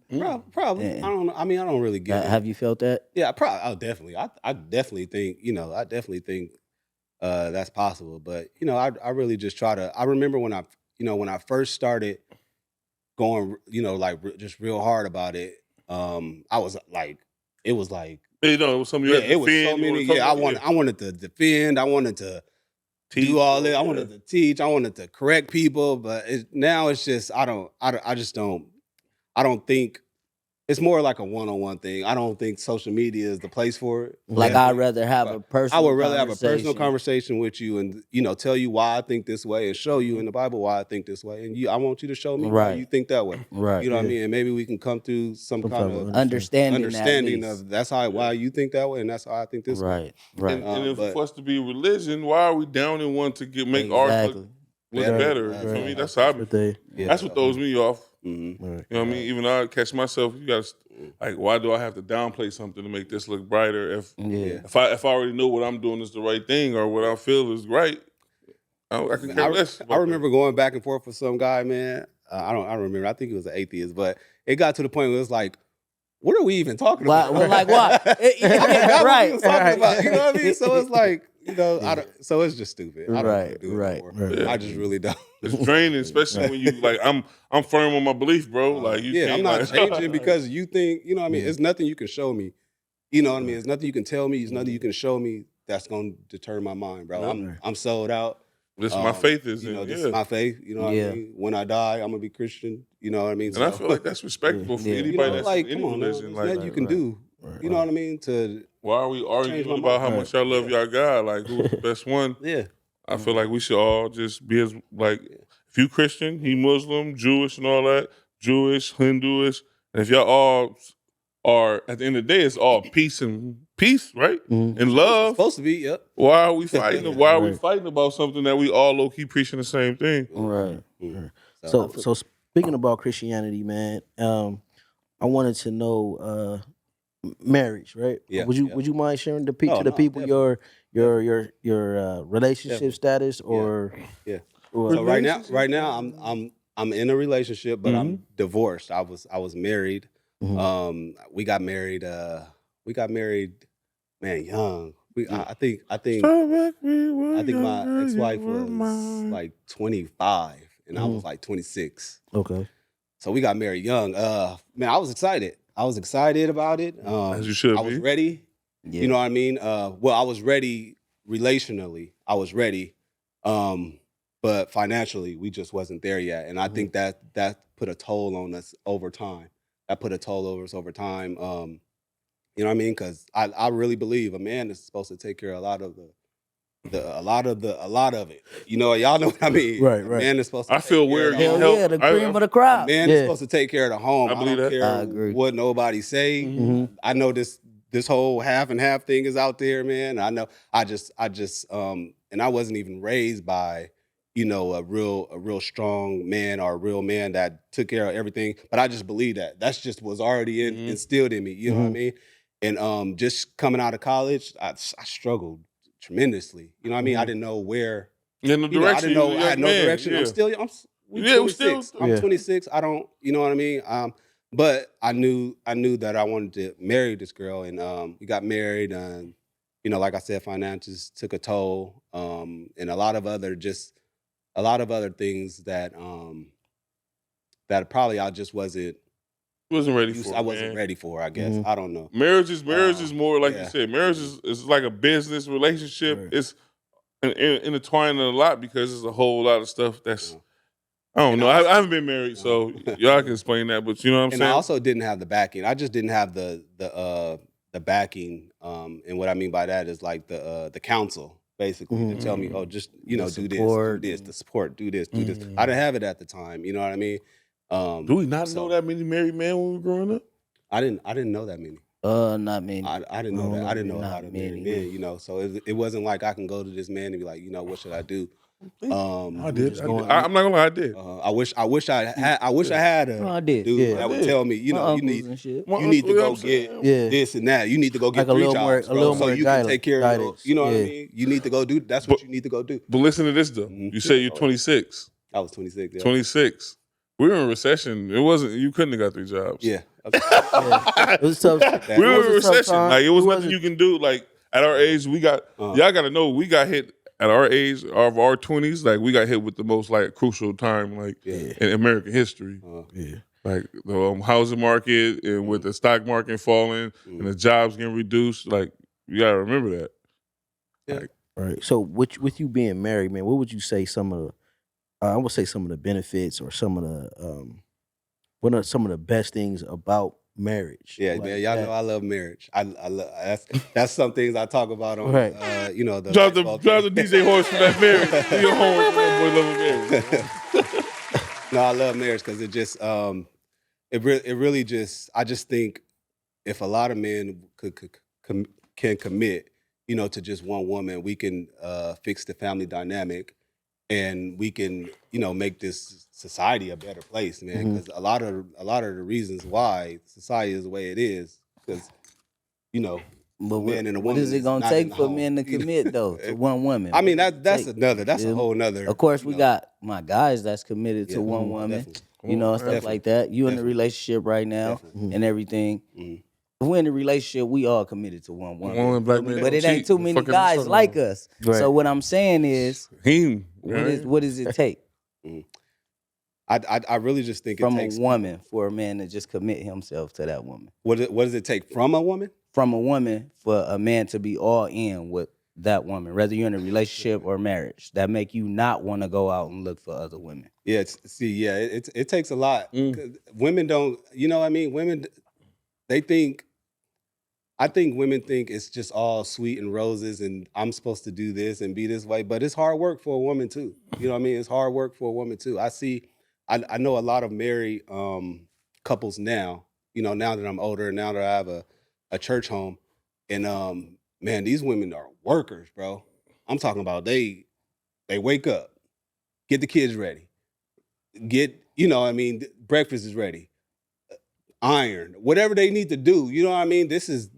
[SPEAKER 5] Probably.
[SPEAKER 2] And
[SPEAKER 5] I don't know. I mean, I don't really get it.
[SPEAKER 2] Have you felt that?
[SPEAKER 5] Yeah, I definitely. I definitely think that's possible. But I really just try to. I remember when I first started going, just real hard about it. I was like, it was like,
[SPEAKER 4] it was something you had to
[SPEAKER 5] it was
[SPEAKER 4] defend.
[SPEAKER 5] so many. Yeah, I wanted to defend. I wanted to do all that. I wanted to teach. I wanted to correct people. But now it's just I don't think. It's more like a one-on-one thing. I don't think social media is the place for it.
[SPEAKER 2] Like I'd rather have a personal.
[SPEAKER 5] I would rather have a personal conversation with you and tell you why I think this way and show you in the Bible why I think this way. And I want you to show me why you think that way.
[SPEAKER 2] Right.
[SPEAKER 5] You know what I mean? And maybe we can come to some kind of
[SPEAKER 2] understanding
[SPEAKER 5] of that's why you think that way and that's how I think this way.
[SPEAKER 2] Right.
[SPEAKER 4] And if for us to be religion, why are we down and want to make ours look better?
[SPEAKER 3] Right.
[SPEAKER 4] I mean, that's how that's what throws me off.
[SPEAKER 5] Mm-hmm.
[SPEAKER 3] Right.
[SPEAKER 4] You know what I mean? Even I catch myself, you guys like, why do I have to downplay something to make this look brighter? If I already know what I'm doing is the right thing or what I feel is right, I can care less.
[SPEAKER 5] I remember going back and forth with some guy, man. I don't remember. I think he was an atheist, but it got to the point where it was like, what are we even talking about?
[SPEAKER 2] Well, like what?
[SPEAKER 5] I forgot what we was talking about. You know what I mean? So it's like, so it's just stupid. I don't do it anymore.
[SPEAKER 4] Yeah.
[SPEAKER 5] I just really don't.
[SPEAKER 4] It's draining, especially when you like. I'm firm on my belief, bro. Like you can't.
[SPEAKER 5] I'm not changing because you think. You know what I mean? It's nothing you can show me. You know what I mean? It's nothing you can tell me. It's nothing you can show me that's gonna deter my mind, bro. I'm sold out.
[SPEAKER 4] This my faith is.
[SPEAKER 5] This is my faith. You know what I mean? When I die, I'm gonna be Christian. You know what I mean?
[SPEAKER 4] And I feel like that's respectable for anybody that's in any religion.
[SPEAKER 5] There's nothing you can do. You know what I mean?
[SPEAKER 4] Why are we arguing about how much y'all love y'all God? Like, who's the best one?
[SPEAKER 5] Yeah.
[SPEAKER 4] I feel like we should all just be as, like, if you Christian, he Muslim, Jewish and all that, Jewish, Hinduish, and if y'all all are, at the end of the day, it's all peace, right? And love.
[SPEAKER 5] It's supposed to be, yep.
[SPEAKER 4] Why are we fighting? Why are we fighting about something that we all low-key preaching the same thing?
[SPEAKER 3] Right. So speaking about Christianity, man, I wanted to know marriage, right?
[SPEAKER 5] Yeah.
[SPEAKER 3] Would you mind sharing to the people
[SPEAKER 5] definitely.
[SPEAKER 3] your relationship status or
[SPEAKER 5] So right now I'm in a relationship, but I'm divorced. I was married. We got married. Man, young. I think my ex-wife was like 25, and I was like 26.
[SPEAKER 3] Okay.
[SPEAKER 5] So we got married young. Man, I was excited. I was excited about it.
[SPEAKER 4] As you should
[SPEAKER 5] I was ready.
[SPEAKER 2] Yeah.
[SPEAKER 5] You know what I mean? Well, I was ready relationally, I was ready, but financially, we just wasn't there yet. And I think that put a toll on us over time. That put a toll over us over time. You know what I mean? Because I really believe a man is supposed to take care of a lot of it. You know, y'all know what I mean.
[SPEAKER 3] Right,
[SPEAKER 5] A
[SPEAKER 3] right.
[SPEAKER 5] man is supposed to
[SPEAKER 4] I feel
[SPEAKER 5] take care
[SPEAKER 4] weird
[SPEAKER 5] of the
[SPEAKER 4] getting
[SPEAKER 2] Hell
[SPEAKER 5] home.
[SPEAKER 4] help.
[SPEAKER 2] yeah, the cream of the crop.
[SPEAKER 5] A man
[SPEAKER 3] Yeah.
[SPEAKER 5] is supposed to take care of the home.
[SPEAKER 4] I believe
[SPEAKER 5] don't
[SPEAKER 4] that.
[SPEAKER 5] care
[SPEAKER 2] I agree.
[SPEAKER 5] what nobody say. I know this whole half and half thing is out there, man. I know. I just and I wasn't even raised by, you know, a real strong man or a real man that took care of everything. But I just believe that. That's just was already instilled in me. You know what I mean? And just coming out of college, I struggled tremendously. You know what I mean? I didn't know where.
[SPEAKER 4] In the
[SPEAKER 5] You know, I
[SPEAKER 4] direction,
[SPEAKER 5] didn't know.
[SPEAKER 4] you was a
[SPEAKER 5] I had
[SPEAKER 4] young
[SPEAKER 5] no
[SPEAKER 4] man,
[SPEAKER 5] direction.
[SPEAKER 4] yeah.
[SPEAKER 5] We
[SPEAKER 4] Yeah, we
[SPEAKER 5] 26.
[SPEAKER 4] still-
[SPEAKER 5] I'm
[SPEAKER 3] Yeah.
[SPEAKER 5] 26. I don't. You know what I mean? But I knew that I wanted to marry this girl, and we got married, and you know, like I said, finances took a toll, and a lot of other things that that probably I just wasn't.
[SPEAKER 4] Wasn't ready for.
[SPEAKER 5] I wasn't
[SPEAKER 4] man.
[SPEAKER 5] ready for. I guess I don't know.
[SPEAKER 4] Marriage is more like
[SPEAKER 5] yeah.
[SPEAKER 4] you said. Marriage is like a business relationship.
[SPEAKER 3] Right.
[SPEAKER 4] It's intertwined a lot because there's a whole lot of stuff that's.
[SPEAKER 5] Yeah.
[SPEAKER 4] I don't
[SPEAKER 5] And
[SPEAKER 4] know.
[SPEAKER 5] I also-
[SPEAKER 4] I haven't been married, so y'all can explain that. But you know what I'm
[SPEAKER 5] And
[SPEAKER 4] saying?
[SPEAKER 5] I also didn't have the backing. I just didn't have the backing. And what I mean by that is like the counsel basically to tell me, oh, just do
[SPEAKER 2] support.
[SPEAKER 5] this, the support, do this. I didn't have it at the time. You know what I mean?
[SPEAKER 4] Do we not know that many married men when we were growing up?
[SPEAKER 5] I didn't know that many.
[SPEAKER 2] Not many.
[SPEAKER 5] I didn't know that. I didn't know a
[SPEAKER 2] Not
[SPEAKER 5] lot of married
[SPEAKER 2] many.
[SPEAKER 5] men. You know, so it wasn't like I can go to this man and be like, you know, what should I do?
[SPEAKER 4] I did.
[SPEAKER 3] just
[SPEAKER 4] I
[SPEAKER 3] going-
[SPEAKER 4] did. I'm not gonna lie, I did.
[SPEAKER 5] I wish I had a
[SPEAKER 2] No, I did.
[SPEAKER 5] dude
[SPEAKER 3] Yeah.
[SPEAKER 5] that
[SPEAKER 4] I
[SPEAKER 5] would
[SPEAKER 4] did.
[SPEAKER 5] tell me, you
[SPEAKER 2] My
[SPEAKER 5] know, you
[SPEAKER 2] uncles
[SPEAKER 5] need
[SPEAKER 2] and shit.
[SPEAKER 4] My
[SPEAKER 5] you need to
[SPEAKER 4] uncle, you know
[SPEAKER 5] go
[SPEAKER 4] what I'm
[SPEAKER 5] get
[SPEAKER 4] saying?
[SPEAKER 3] Yeah.
[SPEAKER 5] this and that. You need to go get
[SPEAKER 3] Like a
[SPEAKER 5] 3
[SPEAKER 3] little more-
[SPEAKER 5] jobs,
[SPEAKER 3] a little
[SPEAKER 5] so
[SPEAKER 3] more
[SPEAKER 5] you can take care of your,
[SPEAKER 3] guidance.
[SPEAKER 5] you know what I
[SPEAKER 3] Yeah.
[SPEAKER 5] mean? You need to go do that's what you need to go do.
[SPEAKER 4] But listen to this though. You say you're 26.
[SPEAKER 5] I was 26. Yeah.
[SPEAKER 4] 26. We were in recession. It wasn't. You couldn't have got 3 jobs.
[SPEAKER 5] Yeah.
[SPEAKER 3] It was tough.
[SPEAKER 4] We
[SPEAKER 3] It
[SPEAKER 4] were
[SPEAKER 3] was
[SPEAKER 4] in
[SPEAKER 3] a tough
[SPEAKER 4] recession.
[SPEAKER 3] time.
[SPEAKER 4] Like it was nothing
[SPEAKER 3] wasn't-
[SPEAKER 4] you can do. Like at our age, we got. Y'all got to know we got hit at our age of our 20s. Like we got hit with the most like crucial time like in American history.
[SPEAKER 3] Yeah.
[SPEAKER 4] Like the housing market and with the stock market falling and the jobs getting reduced. Like you got to remember that.
[SPEAKER 3] Right. So with you being married, man, what would you say some of the I would say some of the benefits or some of the what are some of the best things about marriage?
[SPEAKER 5] Yeah,
[SPEAKER 3] Like
[SPEAKER 5] man, y'all
[SPEAKER 3] that-
[SPEAKER 5] know I love marriage. I love that's some things I talk about on
[SPEAKER 3] Right.
[SPEAKER 5] you know, the
[SPEAKER 4] Drop the
[SPEAKER 5] baseball team.
[SPEAKER 4] DJ horse for that marriage. Do your homework for that boy loving marriage.
[SPEAKER 5] No, I love marriage because it just it really just I just think if a lot of men can commit, you know, to just one woman, we can fix the family dynamic, and we can, you know, make this society a better place, man. Because a lot of the reasons why society is the way it is, because you know,
[SPEAKER 2] But
[SPEAKER 5] man and a
[SPEAKER 2] what
[SPEAKER 5] woman
[SPEAKER 2] is it
[SPEAKER 5] is
[SPEAKER 2] gonna
[SPEAKER 5] not
[SPEAKER 2] take
[SPEAKER 5] in the
[SPEAKER 2] for
[SPEAKER 5] home,
[SPEAKER 2] men to
[SPEAKER 5] you know?
[SPEAKER 2] commit though to one woman?
[SPEAKER 5] I mean
[SPEAKER 2] What does
[SPEAKER 5] that's
[SPEAKER 2] it take?
[SPEAKER 5] that's a
[SPEAKER 2] feel me?
[SPEAKER 5] whole nother.
[SPEAKER 2] Of course,
[SPEAKER 5] you
[SPEAKER 2] we
[SPEAKER 5] know,
[SPEAKER 2] got my guys that's committed to one woman,
[SPEAKER 5] definitely.
[SPEAKER 2] you know, and stuff
[SPEAKER 5] Definitely.
[SPEAKER 2] like that. You in a
[SPEAKER 5] Definitely.
[SPEAKER 2] relationship right now and everything. If we're in a relationship, we all committed to one woman.
[SPEAKER 4] One black man
[SPEAKER 2] But
[SPEAKER 4] don't
[SPEAKER 2] it ain't
[SPEAKER 4] cheat.
[SPEAKER 2] too many
[SPEAKER 4] Fucking
[SPEAKER 2] guys
[SPEAKER 4] shut
[SPEAKER 2] like
[SPEAKER 4] up.
[SPEAKER 2] us.
[SPEAKER 3] Right.
[SPEAKER 2] So what I'm saying is,
[SPEAKER 4] Him.
[SPEAKER 2] what does it take
[SPEAKER 5] I really just think
[SPEAKER 2] from
[SPEAKER 5] it
[SPEAKER 2] a
[SPEAKER 5] takes
[SPEAKER 2] woman for a man to just commit himself to that woman?
[SPEAKER 5] what does it take from a woman?
[SPEAKER 2] From a woman for a man to be all in with that woman, whether you're in a relationship or marriage, that make you not want to go out and look for other women.
[SPEAKER 5] Yeah, it takes a lot. 'Cause women don't, you know what I mean? Women, I think women think it's just all sweet and roses and I'm supposed to do this and be this way, but it's hard work for a woman too. You know what I mean? It's hard work for a woman too. I know a lot of married couples now, you know, now that I'm older, now that I have a church home, and man, these women are workers, bro. I'm talking about they wake up, get the kids ready, you know what I mean, breakfast is ready, iron, whatever they need to do, you know what I mean? This is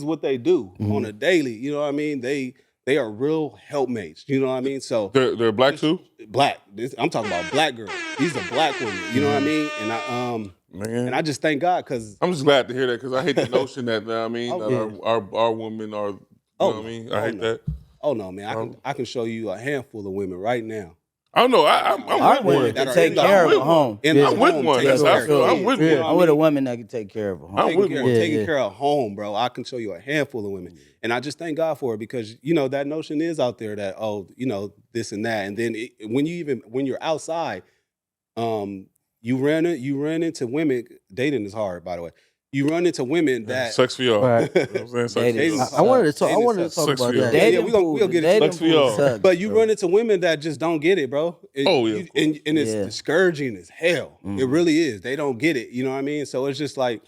[SPEAKER 5] what they do on a daily, you know what I mean? They are real helpmates, you know what I mean? So
[SPEAKER 4] They're black too?
[SPEAKER 5] black. I'm talking about black girls. These are black women, you know what I mean?
[SPEAKER 4] Man.
[SPEAKER 5] And I just thank God because
[SPEAKER 4] I'm just glad to hear that because I hate the notion that, I mean,
[SPEAKER 5] Oh,
[SPEAKER 4] that our women are, you know what I mean? I hate
[SPEAKER 5] no.
[SPEAKER 4] that.
[SPEAKER 5] Oh no, man, I can show you a handful of women right now.
[SPEAKER 4] I don't know. I'm
[SPEAKER 2] Our
[SPEAKER 4] with
[SPEAKER 2] women
[SPEAKER 4] one.
[SPEAKER 5] that
[SPEAKER 2] can
[SPEAKER 5] are
[SPEAKER 2] take
[SPEAKER 5] in the
[SPEAKER 2] care of
[SPEAKER 4] home.
[SPEAKER 2] a home.
[SPEAKER 5] In the
[SPEAKER 4] I'm with
[SPEAKER 5] home,
[SPEAKER 4] one.
[SPEAKER 5] taking
[SPEAKER 4] That's
[SPEAKER 5] care
[SPEAKER 4] how I
[SPEAKER 5] of
[SPEAKER 4] feel. I'm
[SPEAKER 5] kids.
[SPEAKER 4] with
[SPEAKER 5] You know
[SPEAKER 4] one.
[SPEAKER 5] what I
[SPEAKER 2] I'm with a
[SPEAKER 5] mean?
[SPEAKER 2] woman that can take care of a home.
[SPEAKER 4] I'm with
[SPEAKER 5] Taking
[SPEAKER 4] one.
[SPEAKER 5] care of home, bro. I can show you a handful of women, and I just thank God for it because that notion is out there that this and that, and then when you're outside, you run into women. Dating is hard, by the way. You run into women that
[SPEAKER 4] Sucks for y'all.
[SPEAKER 3] Right.
[SPEAKER 4] You know what I'm saying? Sucks for
[SPEAKER 2] Dating
[SPEAKER 4] y'all.
[SPEAKER 3] I wanted to talk. I
[SPEAKER 5] Dating
[SPEAKER 3] wanted to
[SPEAKER 5] sucks.
[SPEAKER 3] talk
[SPEAKER 4] Sucks
[SPEAKER 3] about
[SPEAKER 4] for y'all.
[SPEAKER 3] that.
[SPEAKER 5] Yeah,
[SPEAKER 2] Dating
[SPEAKER 5] we gonna
[SPEAKER 2] pool-
[SPEAKER 5] get to
[SPEAKER 2] dating
[SPEAKER 4] Sucks for
[SPEAKER 2] pool
[SPEAKER 4] y'all.
[SPEAKER 2] sucks,
[SPEAKER 5] But you
[SPEAKER 2] bro.
[SPEAKER 5] run into women that just don't get it, bro.
[SPEAKER 4] Oh, yeah, of course.
[SPEAKER 5] And it's
[SPEAKER 2] Yeah.
[SPEAKER 5] discouraging as hell. It really is. They don't get it. You know what I mean? So it's just like,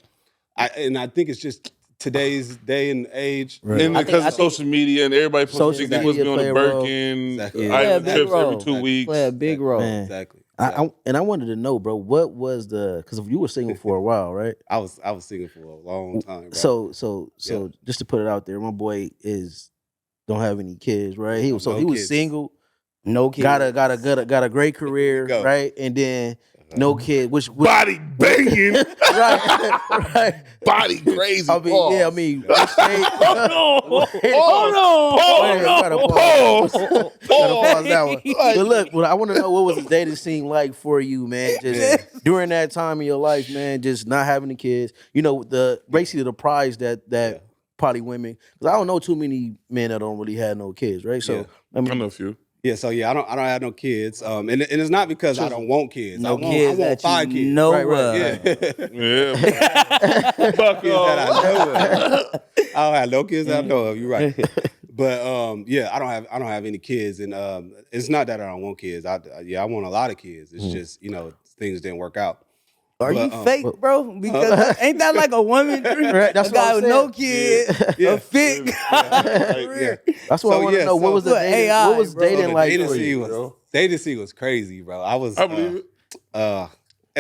[SPEAKER 5] I think it's just today's day and age.
[SPEAKER 3] Right.
[SPEAKER 4] And because of social media and everybody supposed to
[SPEAKER 3] Social
[SPEAKER 4] think they supposed to be on
[SPEAKER 3] media
[SPEAKER 4] the
[SPEAKER 3] play a role.
[SPEAKER 4] Birkin,
[SPEAKER 5] Exactly.
[SPEAKER 2] Play a
[SPEAKER 4] island
[SPEAKER 2] big
[SPEAKER 4] trips every
[SPEAKER 2] role.
[SPEAKER 4] 2 weeks.
[SPEAKER 2] Play a big role.
[SPEAKER 3] Man.
[SPEAKER 5] Exactly.
[SPEAKER 3] And I wanted to know, bro, what was because you were single for a while, right?
[SPEAKER 5] I was single for a long time, bro.
[SPEAKER 3] So
[SPEAKER 5] Yeah.
[SPEAKER 3] just to put it out there, my boy don't have any kids, right? He was
[SPEAKER 5] No
[SPEAKER 3] was
[SPEAKER 5] kids.
[SPEAKER 3] single,
[SPEAKER 2] No kids.
[SPEAKER 3] got a great career,
[SPEAKER 5] go.
[SPEAKER 3] right? And then no kid, which
[SPEAKER 4] Body banging,
[SPEAKER 3] right, right.
[SPEAKER 4] body crazy.
[SPEAKER 3] I mean, yeah, I mean,
[SPEAKER 4] Pause.
[SPEAKER 3] Gotta pause that one. But look, I want to know what was the dating scene like for you, man. Just during that time in your life, man. Just not having the kids. Basically the prize that probably women. Because I don't know too many men that don't really have no kids, right? So
[SPEAKER 5] Yeah.
[SPEAKER 3] I
[SPEAKER 4] I
[SPEAKER 3] mean,
[SPEAKER 4] know a few.
[SPEAKER 5] Yeah, so I don't have no kids. And it's not because I don't want kids.
[SPEAKER 2] No
[SPEAKER 5] I
[SPEAKER 2] kids
[SPEAKER 5] want
[SPEAKER 2] that
[SPEAKER 5] 5
[SPEAKER 2] you
[SPEAKER 5] kids.
[SPEAKER 2] know
[SPEAKER 3] Right, right.
[SPEAKER 2] of.
[SPEAKER 5] Yeah.
[SPEAKER 4] Yeah. Fuck
[SPEAKER 5] Kids that I know of. I don't have no kids that I know of. You're right. But I don't have any kids, and it's not that I don't want kids. I want a lot of kids. It's just things didn't work out.
[SPEAKER 2] Are
[SPEAKER 5] But,
[SPEAKER 2] you fake, bro? Because ain't that like a woman dream?
[SPEAKER 3] Right, that's
[SPEAKER 2] a
[SPEAKER 3] what
[SPEAKER 2] guy
[SPEAKER 3] I'm
[SPEAKER 2] with
[SPEAKER 3] saying.
[SPEAKER 2] no kid,
[SPEAKER 5] Yeah.
[SPEAKER 2] a fit guy.
[SPEAKER 5] Yeah.
[SPEAKER 3] that's what I
[SPEAKER 5] So,
[SPEAKER 3] want to
[SPEAKER 5] yeah,
[SPEAKER 3] know. What
[SPEAKER 5] so-
[SPEAKER 3] was the
[SPEAKER 2] Look,
[SPEAKER 3] dating?
[SPEAKER 2] AI,
[SPEAKER 3] What was
[SPEAKER 2] bro.
[SPEAKER 3] dating
[SPEAKER 5] the
[SPEAKER 3] like
[SPEAKER 5] dating
[SPEAKER 3] for
[SPEAKER 5] scene
[SPEAKER 3] you?
[SPEAKER 5] was dating scene was crazy, bro. I was
[SPEAKER 4] I believe it.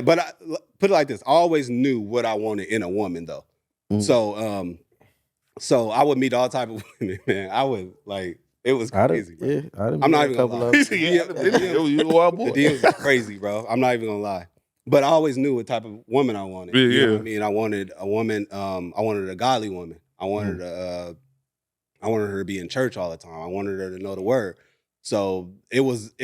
[SPEAKER 5] but I put it like this: I always knew what I wanted in a woman, though. So I would meet all type of women, man. I would it was crazy, bro. I'm not even gonna lie.
[SPEAKER 4] He said, yeah, you a wild boy.
[SPEAKER 5] The DMs was crazy, bro. I'm not even gonna lie. But I always knew what type of woman I wanted.
[SPEAKER 4] Yeah,
[SPEAKER 5] You know
[SPEAKER 4] yeah.
[SPEAKER 5] what I mean? I wanted a woman. I wanted a godly woman. I wanted I wanted her to be in church all the time. I wanted her to know the word. So it was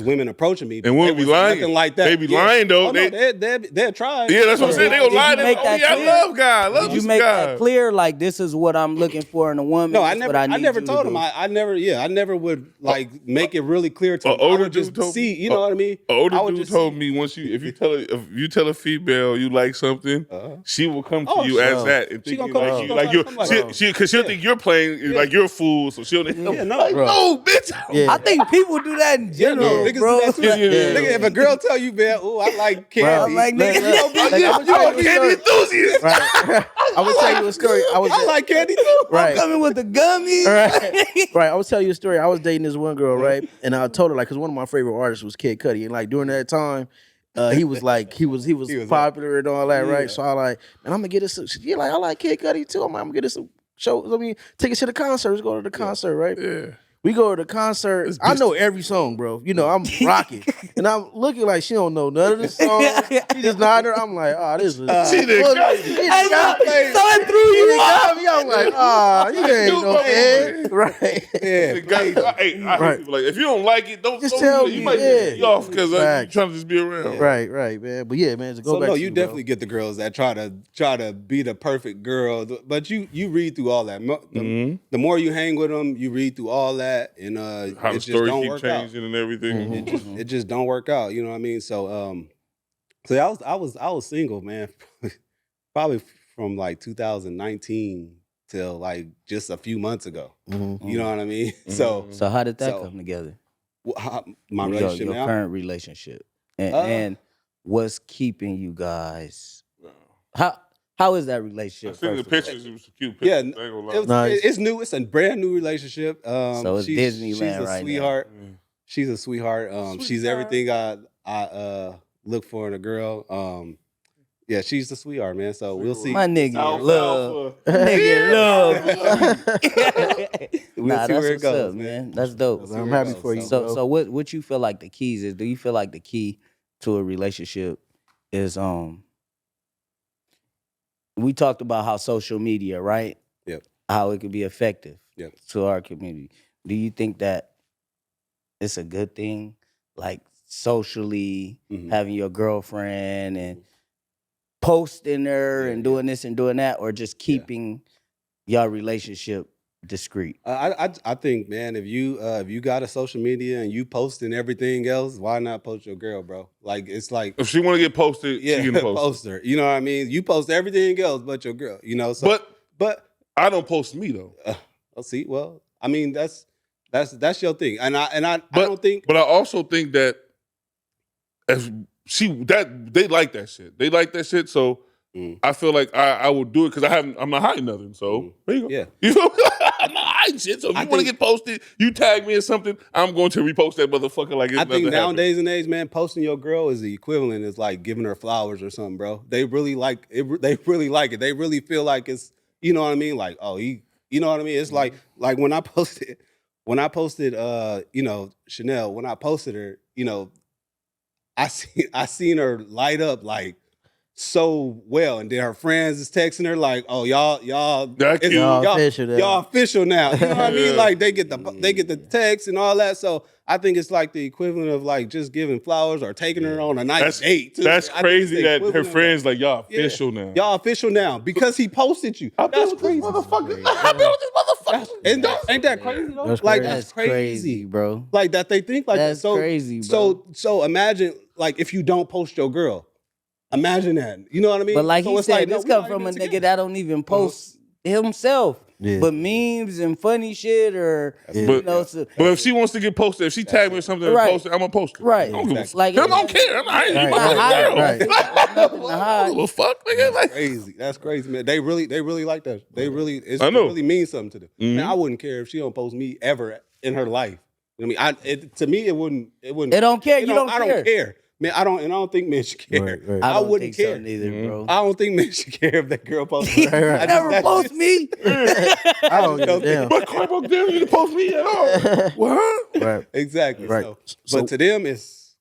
[SPEAKER 5] women approaching me.
[SPEAKER 4] And women
[SPEAKER 5] it
[SPEAKER 4] be
[SPEAKER 5] was
[SPEAKER 4] lying.
[SPEAKER 5] Nothing like that.
[SPEAKER 4] They be lying, though.
[SPEAKER 5] Oh, no, they'll try.
[SPEAKER 4] Yeah, that's what I'm saying. They gonna
[SPEAKER 2] Did
[SPEAKER 4] lie.
[SPEAKER 2] you
[SPEAKER 4] They
[SPEAKER 2] make
[SPEAKER 4] oh,
[SPEAKER 2] that
[SPEAKER 4] yeah,
[SPEAKER 2] clear?
[SPEAKER 4] I love God. I love
[SPEAKER 2] Did
[SPEAKER 4] this
[SPEAKER 2] you make
[SPEAKER 4] guy.
[SPEAKER 2] that clear? Like, this is what I'm looking for in a woman.
[SPEAKER 5] No, I
[SPEAKER 2] This is
[SPEAKER 5] never.
[SPEAKER 2] what
[SPEAKER 5] I
[SPEAKER 2] need
[SPEAKER 5] never
[SPEAKER 2] you
[SPEAKER 5] told
[SPEAKER 2] to
[SPEAKER 5] him.
[SPEAKER 2] do.
[SPEAKER 5] I never would make it really clear to
[SPEAKER 4] A
[SPEAKER 5] him. I
[SPEAKER 4] older
[SPEAKER 5] would just
[SPEAKER 4] dude told
[SPEAKER 5] see.
[SPEAKER 4] me-
[SPEAKER 5] You know what I mean?
[SPEAKER 4] An older
[SPEAKER 5] I would
[SPEAKER 4] dude
[SPEAKER 5] just
[SPEAKER 4] told
[SPEAKER 5] see.
[SPEAKER 4] me if you tell a female you like something, she will come to
[SPEAKER 5] Oh,
[SPEAKER 4] you
[SPEAKER 5] sure.
[SPEAKER 4] as that and
[SPEAKER 5] She
[SPEAKER 4] think
[SPEAKER 5] gonna
[SPEAKER 4] you
[SPEAKER 5] come-
[SPEAKER 4] like
[SPEAKER 5] she
[SPEAKER 4] you
[SPEAKER 5] gonna
[SPEAKER 4] like
[SPEAKER 5] try
[SPEAKER 4] you
[SPEAKER 5] to come like
[SPEAKER 4] because she'll think you're playing like you're a fool, so she'll
[SPEAKER 5] Yeah, no,
[SPEAKER 4] like,
[SPEAKER 5] bro.
[SPEAKER 4] no, bitch.
[SPEAKER 3] Yeah.
[SPEAKER 2] I think people do that in general,
[SPEAKER 5] Niggas
[SPEAKER 2] bro.
[SPEAKER 5] do that too.
[SPEAKER 4] Yeah.
[SPEAKER 5] Nigga, if a girl tell you, man, oh, I like
[SPEAKER 3] Bro,
[SPEAKER 5] candy.
[SPEAKER 2] like, nigga,
[SPEAKER 3] I'm
[SPEAKER 4] You a
[SPEAKER 3] gonna
[SPEAKER 4] candy enthusiast.
[SPEAKER 3] Right. I'm gonna tell you a story.
[SPEAKER 5] I like candy too.
[SPEAKER 3] right.
[SPEAKER 2] coming with the gummies.
[SPEAKER 3] Right. I was telling you a story. I was dating this one girl, right? And I told her like, cause one of my favorite artists was Kid Cudi, and like during that time, he was popular and all that, right? So I like, man, I'm gonna get us. You're like, I like Kid Cudi too. I'm gonna get us some shows. I mean, take us to the concert. Let's go to the concert, right?
[SPEAKER 4] Yeah.
[SPEAKER 3] We go to the concert. I know every song, bro. You know, I'm rocking. And I'm looking like she don't know none of the songs. She just nodded her. I'm like, oh, this is
[SPEAKER 4] She done got
[SPEAKER 3] She
[SPEAKER 4] you.
[SPEAKER 3] done got me.
[SPEAKER 2] So it threw you off.
[SPEAKER 3] I'm like, oh, you ain't no man. Right.
[SPEAKER 5] Yeah.
[SPEAKER 4] I hate people like if you don't like it, don't
[SPEAKER 3] Just
[SPEAKER 4] don't
[SPEAKER 3] tell
[SPEAKER 4] do it. You
[SPEAKER 3] me,
[SPEAKER 4] might
[SPEAKER 3] yeah.
[SPEAKER 4] be off because you're
[SPEAKER 3] Facts.
[SPEAKER 4] trying to just be around.
[SPEAKER 3] Right, man. But yeah, man, to go
[SPEAKER 5] So
[SPEAKER 3] back
[SPEAKER 5] no,
[SPEAKER 3] to
[SPEAKER 5] you
[SPEAKER 3] bro.
[SPEAKER 5] definitely get the girls that try to be the perfect girl, but you read through all that. The more you hang with them, you read through all that, and
[SPEAKER 4] How
[SPEAKER 5] it
[SPEAKER 4] the
[SPEAKER 5] just
[SPEAKER 4] story
[SPEAKER 5] don't
[SPEAKER 4] keep
[SPEAKER 5] work out.
[SPEAKER 4] changing and everything.
[SPEAKER 5] It just don't work out. You know what I mean? So I was single, man, probably from like 2019 till like just a few months ago.
[SPEAKER 3] Mhm.
[SPEAKER 5] You know what I mean? So
[SPEAKER 2] So how did that
[SPEAKER 5] So,
[SPEAKER 2] come together?
[SPEAKER 5] my
[SPEAKER 2] Your
[SPEAKER 5] relationship now.
[SPEAKER 2] current relationship, and,
[SPEAKER 5] Uh,
[SPEAKER 2] and what's keeping you guys? How is that
[SPEAKER 4] I
[SPEAKER 2] relationship?
[SPEAKER 4] seen the
[SPEAKER 2] first of all?
[SPEAKER 4] pictures. It was cute
[SPEAKER 5] Yeah,
[SPEAKER 4] pictures. I ain't gonna lie.
[SPEAKER 3] Nice.
[SPEAKER 5] it's new. It's a brand new relationship.
[SPEAKER 2] So it's
[SPEAKER 5] she's
[SPEAKER 2] Disneyland
[SPEAKER 5] a
[SPEAKER 2] right now.
[SPEAKER 5] sweetheart. She's a sweetheart. She's
[SPEAKER 4] Sweetheart.
[SPEAKER 5] everything I look for in a girl. Yeah, she's the sweetheart, man. So we'll see.
[SPEAKER 2] My nigga,
[SPEAKER 4] Alpha,
[SPEAKER 2] love.
[SPEAKER 4] alpha.
[SPEAKER 2] Nigga, love.
[SPEAKER 5] We'll
[SPEAKER 2] Nah,
[SPEAKER 5] see
[SPEAKER 2] that's
[SPEAKER 5] where it
[SPEAKER 2] what's
[SPEAKER 5] goes,
[SPEAKER 2] up,
[SPEAKER 5] man.
[SPEAKER 2] man. That's dope.
[SPEAKER 3] I'm happy for you.
[SPEAKER 2] So,
[SPEAKER 3] bro.
[SPEAKER 2] so what you feel like the keys is? Do you feel like the key to a relationship is we talked about how social media, right?
[SPEAKER 5] Yep.
[SPEAKER 2] How it could be effective
[SPEAKER 5] Yep.
[SPEAKER 2] to our community. Do you think that it's a good thing like socially having your girlfriend and posting her and doing this and doing that, or just keeping your relationship discreet?
[SPEAKER 5] I think, man, if you got a social media and you posting everything else, why not post your girl, bro? Like it's like
[SPEAKER 4] If she want to get posted, she can post.
[SPEAKER 5] post her. You know what I mean? You post everything else but your girl. You know, so but
[SPEAKER 4] I don't post me though.
[SPEAKER 5] I'll see. Well, I mean that's your thing, and I don't think.
[SPEAKER 4] But I also think that if they like that shit. They like that shit. So I feel like I would do it because I'm not hiding nothing. So there you go.
[SPEAKER 5] Yeah.
[SPEAKER 4] You know, I'm not hiding shit. So if you want to get posted, you tag me or something, I'm going to repost that motherfucker like it's
[SPEAKER 5] I think
[SPEAKER 4] nothing
[SPEAKER 5] nowadays and age, man, posting your girl is the equivalent. It's like giving her flowers or something, bro. They really like it. They really like it. They really feel like it's, you know what I mean? Like, oh, you know what I mean? It's like when I posted, you know, Chanel, when I posted her, you know, I seen her light up like so well, and then her friends is texting her like, "Oh, y'all official now." You know what I mean? Like they get the text and all that. So I think it's like the equivalent of like just giving flowers or taking her on a nice date.
[SPEAKER 4] That's crazy that her friends like y'all official now.
[SPEAKER 5] Y'all official now because he posted you. That's crazy, motherfucker. I've been with this motherfucker. Ain't that crazy though?
[SPEAKER 2] That's crazy, bro.
[SPEAKER 5] Like that they think like
[SPEAKER 2] that's
[SPEAKER 5] that. So
[SPEAKER 2] crazy, bro.
[SPEAKER 5] So imagine like if you don't post your girl. Imagine that. You know what I mean?
[SPEAKER 2] But like
[SPEAKER 5] so
[SPEAKER 2] he
[SPEAKER 5] it's
[SPEAKER 2] said,
[SPEAKER 5] like,
[SPEAKER 2] this
[SPEAKER 5] no,
[SPEAKER 2] come from a nigga that don't even post himself.
[SPEAKER 3] Yeah.
[SPEAKER 2] But memes and funny shit or you know, so,
[SPEAKER 4] But if she wants to get posted, if she tag me or something and post it, I'm gonna post it.
[SPEAKER 2] right.
[SPEAKER 4] I don't give a fuck.
[SPEAKER 2] Like
[SPEAKER 4] I don't care. I'm not hiding my girl.
[SPEAKER 3] Right.
[SPEAKER 4] I don't give a fuck, nigga. Like,
[SPEAKER 5] crazy. That's crazy, man. They really like that. It
[SPEAKER 4] I know.
[SPEAKER 5] really means something to them. Man, I wouldn't care if she don't post me ever in her life. You know what I mean? To me, it wouldn't.
[SPEAKER 2] It don't care. You don't
[SPEAKER 5] I
[SPEAKER 2] care.
[SPEAKER 5] don't care. Man, I don't think men should care.
[SPEAKER 3] Right.
[SPEAKER 2] I
[SPEAKER 5] wouldn't
[SPEAKER 2] think
[SPEAKER 5] care.
[SPEAKER 2] so neither, bro.
[SPEAKER 5] I don't think men should care if that girl posts.
[SPEAKER 2] He never post me.
[SPEAKER 3] I don't give a damn.
[SPEAKER 4] but crap up there, you didn't post me at all. What?
[SPEAKER 3] Right.
[SPEAKER 5] Exactly.
[SPEAKER 3] Right.
[SPEAKER 5] So, but to them, it's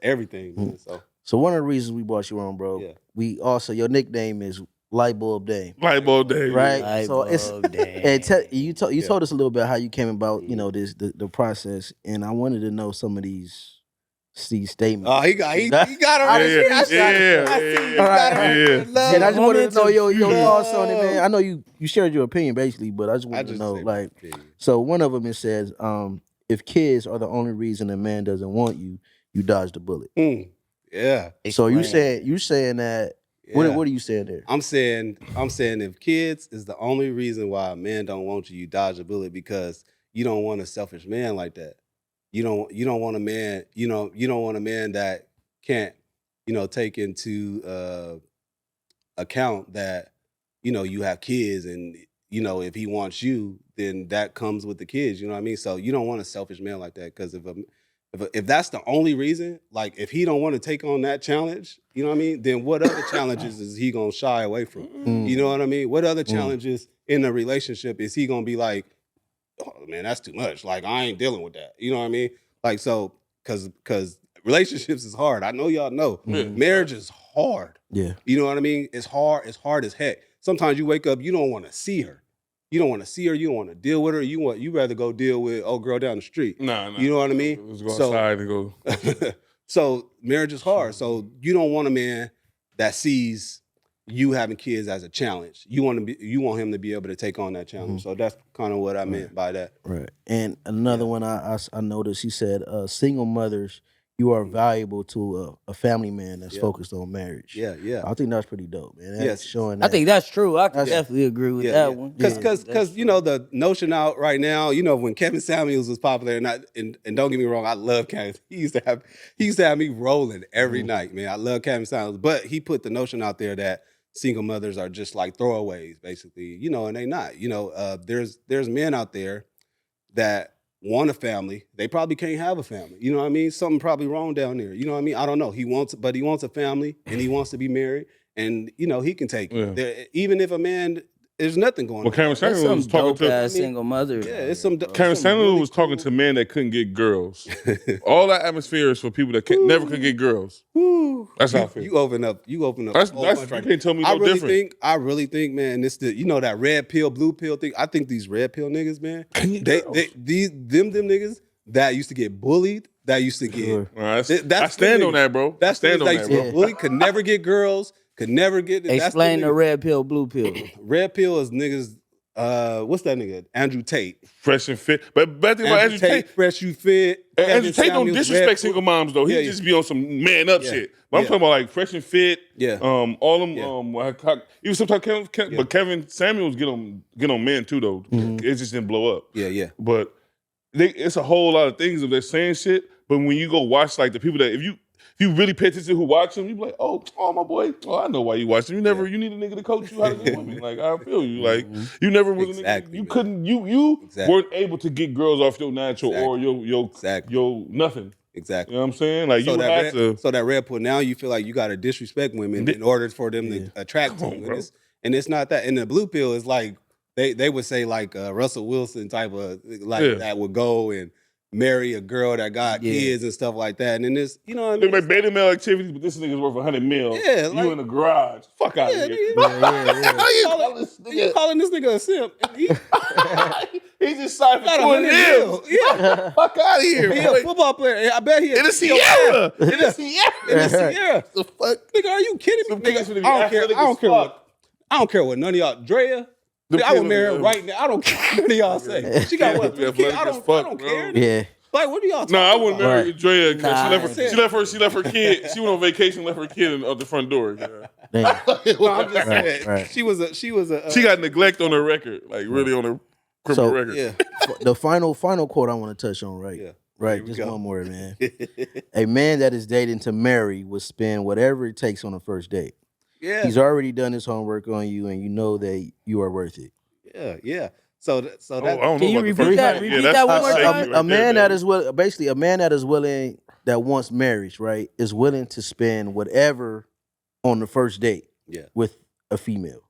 [SPEAKER 5] everything. Man,
[SPEAKER 3] So one of the reasons we brought you on, bro, we also your nickname is Lightbulb Dame.
[SPEAKER 4] Lightbulb Day.
[SPEAKER 3] Right.
[SPEAKER 2] Light
[SPEAKER 3] So it's
[SPEAKER 2] bulb, damn.
[SPEAKER 3] and you told us a little bit how you came about, you know, the process, and I wanted to know some of these statements.
[SPEAKER 5] oh, he got her.
[SPEAKER 4] Yeah.
[SPEAKER 3] And I just wanted to know your thoughts on it, man. I know you shared your opinion basically, but I just wanted to know, like, so one of them it says, if kids are the only reason a man doesn't want you, you dodged a bullet.
[SPEAKER 5] Yeah.
[SPEAKER 3] So you saying that. What are you saying there?
[SPEAKER 5] I'm saying if kids is the only reason why a man don't want you, you dodge a bullet because you don't want a selfish man like that. You don't want a man, you don't want a man that can't, take into account that, you have kids and, if he wants you, then that comes with the kids, you know what I mean? So you don't want a selfish man like that because if that's the only reason, like if he don't want to take on that challenge, you know what I mean? Then what other challenges is he gonna shy away from? You know what I mean? What other challenges in a relationship is he gonna be like, oh man, that's too much. Like I ain't dealing with that. You know what I mean? Like so, cause relationships is hard. I know y'all know. Marriage is hard.
[SPEAKER 3] Yeah.
[SPEAKER 5] You know what I mean? It's hard as heck. Sometimes you wake up, you don't want to see her. You don't want to see her. You don't want to deal with her. You rather go deal with old girl down the street.
[SPEAKER 4] Nah.
[SPEAKER 5] You know what I mean?
[SPEAKER 4] Let's go outside and go.
[SPEAKER 5] So marriage is hard. So you don't want a man that sees you having kids as a challenge. You want him to be able to take on that challenge. So that's kind of what I meant by that.
[SPEAKER 3] Right. And another one I noticed, he said, single mothers, you are valuable to a family man that's focused on marriage.
[SPEAKER 5] Yeah.
[SPEAKER 3] I think that's pretty dope, man. That's showing that.
[SPEAKER 2] I think that's true. I can definitely agree with that one.
[SPEAKER 5] Because the notion out right now, when Kevin Samuels was popular, and don't get me wrong, I love Kevin. He used to have me rolling every night, man. I love Kevin Samuels, but he put the notion out there that single mothers are just like throwaways, basically, and they not. There's men out there that want a family. They probably can't have a family. You know what I mean? Something probably wrong down there. You know what I mean? I don't know. He wants a family and he wants to be married, and he can take it. Even if a man, there's nothing going on.
[SPEAKER 4] Cameron Samuel was talking to
[SPEAKER 2] single mother.
[SPEAKER 5] Yeah, it's some.
[SPEAKER 4] Cameron Samuel was talking to men that couldn't get girls. All that atmosphere is for people that never could get girls. That's how I feel.
[SPEAKER 5] You open up.
[SPEAKER 4] That's you can't tell me no different.
[SPEAKER 5] I really think, man, this that red pill, blue pill thing. I think these red pill niggas, man, them niggas that used to get bullied, that used to get.
[SPEAKER 3] Sure.
[SPEAKER 4] I
[SPEAKER 5] That's
[SPEAKER 4] stand
[SPEAKER 5] the
[SPEAKER 4] on that, bro.
[SPEAKER 5] That's
[SPEAKER 4] stand
[SPEAKER 5] the
[SPEAKER 4] on
[SPEAKER 5] niggas
[SPEAKER 4] that,
[SPEAKER 5] that
[SPEAKER 4] bro.
[SPEAKER 5] used to bully, could never get girls, could never get.
[SPEAKER 2] Explain the red pill, blue pill.
[SPEAKER 5] red pill is niggas. What's that nigga? Andrew Tate.
[SPEAKER 4] Fresh and fit. But bad thing about Andrew Tate,
[SPEAKER 5] fresh you fit.
[SPEAKER 4] Andrew Tate don't
[SPEAKER 5] Samuels,
[SPEAKER 4] disrespect
[SPEAKER 5] Red
[SPEAKER 4] single
[SPEAKER 5] Pill.
[SPEAKER 4] moms though. He
[SPEAKER 5] Yeah,
[SPEAKER 4] just be on some man up
[SPEAKER 5] Yeah.
[SPEAKER 4] shit. But I'm
[SPEAKER 5] Yeah.
[SPEAKER 4] talking about like fresh and fit.
[SPEAKER 5] Yeah.
[SPEAKER 4] All them.
[SPEAKER 5] Yeah.
[SPEAKER 4] Even sometimes but Kevin Samuels get on men too though. It just didn't blow up.
[SPEAKER 5] Yeah.
[SPEAKER 4] But it's a whole lot of things if they're saying shit. But when you go watch like the people that if you really pay attention to who watch them, you be like, oh my boy, I know why you watch them. You need a nigga to coach you how to do women. Like I feel you. Like you never was
[SPEAKER 5] Exactly,
[SPEAKER 4] a nigga. You
[SPEAKER 5] man.
[SPEAKER 4] couldn't you
[SPEAKER 5] Exactly.
[SPEAKER 4] weren't able to get girls off your natural or
[SPEAKER 5] Exactly.
[SPEAKER 4] your nothing.
[SPEAKER 5] Exactly.
[SPEAKER 4] You know what I'm saying? Like
[SPEAKER 5] So
[SPEAKER 4] you
[SPEAKER 5] that
[SPEAKER 4] have to.
[SPEAKER 5] so that red pill, now you feel like you got to disrespect women in order for them to attract to
[SPEAKER 4] Come on,
[SPEAKER 5] you.
[SPEAKER 4] bro.
[SPEAKER 5] And it's not that. And the blue pill is like they would say like Russell Wilson type of like that would go and marry a girl that got kids and stuff like that. And then this, you know what I mean?
[SPEAKER 4] Look like beta male activities, but this nigga's worth $100 million.
[SPEAKER 5] Yeah,
[SPEAKER 4] you
[SPEAKER 5] like-
[SPEAKER 4] in the garage. Fuck out of here.
[SPEAKER 5] You calling this nigga a simp?
[SPEAKER 4] He just signed for
[SPEAKER 5] Got a
[SPEAKER 4] 2
[SPEAKER 5] $100
[SPEAKER 4] years.
[SPEAKER 5] million. Yeah,
[SPEAKER 4] Fuck out of here.
[SPEAKER 5] he a football player. I bet he
[SPEAKER 4] In the Sierra. In the Sierra.
[SPEAKER 5] In the Sierra.
[SPEAKER 4] The fuck?
[SPEAKER 5] Nigga, are you kidding me?
[SPEAKER 4] Some niggas finna be
[SPEAKER 5] I don't care.
[SPEAKER 4] athletic
[SPEAKER 5] I don't
[SPEAKER 4] as
[SPEAKER 5] care
[SPEAKER 4] fuck.
[SPEAKER 5] I don't care what none of y'all. Drea.
[SPEAKER 4] Them
[SPEAKER 5] I would
[SPEAKER 4] kids
[SPEAKER 5] marry
[SPEAKER 4] are-
[SPEAKER 5] her right now. I don't care what none of y'all say. She got what?
[SPEAKER 4] Yeah,
[SPEAKER 5] 3 kids? I
[SPEAKER 4] athletic as
[SPEAKER 5] don't
[SPEAKER 4] fuck, bro.
[SPEAKER 5] care.
[SPEAKER 3] Yeah.
[SPEAKER 5] Like, what are y'all talking
[SPEAKER 4] No, I
[SPEAKER 5] about?
[SPEAKER 4] wouldn't marry
[SPEAKER 3] Right.
[SPEAKER 4] Drea because
[SPEAKER 2] Nah,
[SPEAKER 4] she left her kid. She went on vacation, left her kid at the front door. Yeah.
[SPEAKER 3] Damn.
[SPEAKER 5] No, I'm just saying.
[SPEAKER 3] right.
[SPEAKER 5] She was a.
[SPEAKER 4] She got neglect on her record, like really on her criminal
[SPEAKER 3] So,
[SPEAKER 4] record.
[SPEAKER 5] Yeah.
[SPEAKER 3] The final quote I want to touch on, right?
[SPEAKER 5] Yeah.
[SPEAKER 3] Right,
[SPEAKER 5] Here we
[SPEAKER 3] just
[SPEAKER 5] go.
[SPEAKER 3] one more, man. A man that is dating to marry will spend whatever it takes on the first date.
[SPEAKER 5] Yeah.
[SPEAKER 3] He's already done his homework on you, and you know that you are worth it.
[SPEAKER 5] Yeah. So
[SPEAKER 4] Oh,
[SPEAKER 5] that.
[SPEAKER 4] I don't know
[SPEAKER 2] Can you
[SPEAKER 4] about the
[SPEAKER 2] repeat
[SPEAKER 4] first
[SPEAKER 2] that?
[SPEAKER 4] time.
[SPEAKER 2] Repeat
[SPEAKER 4] that's
[SPEAKER 2] that
[SPEAKER 4] the
[SPEAKER 2] one more
[SPEAKER 4] safety
[SPEAKER 2] time?
[SPEAKER 4] right
[SPEAKER 3] A man
[SPEAKER 4] there,
[SPEAKER 3] that
[SPEAKER 4] man.
[SPEAKER 3] is basically a man that is willing, that wants marriage, right, is willing to spend whatever on the first date
[SPEAKER 5] Yeah.
[SPEAKER 3] with a female.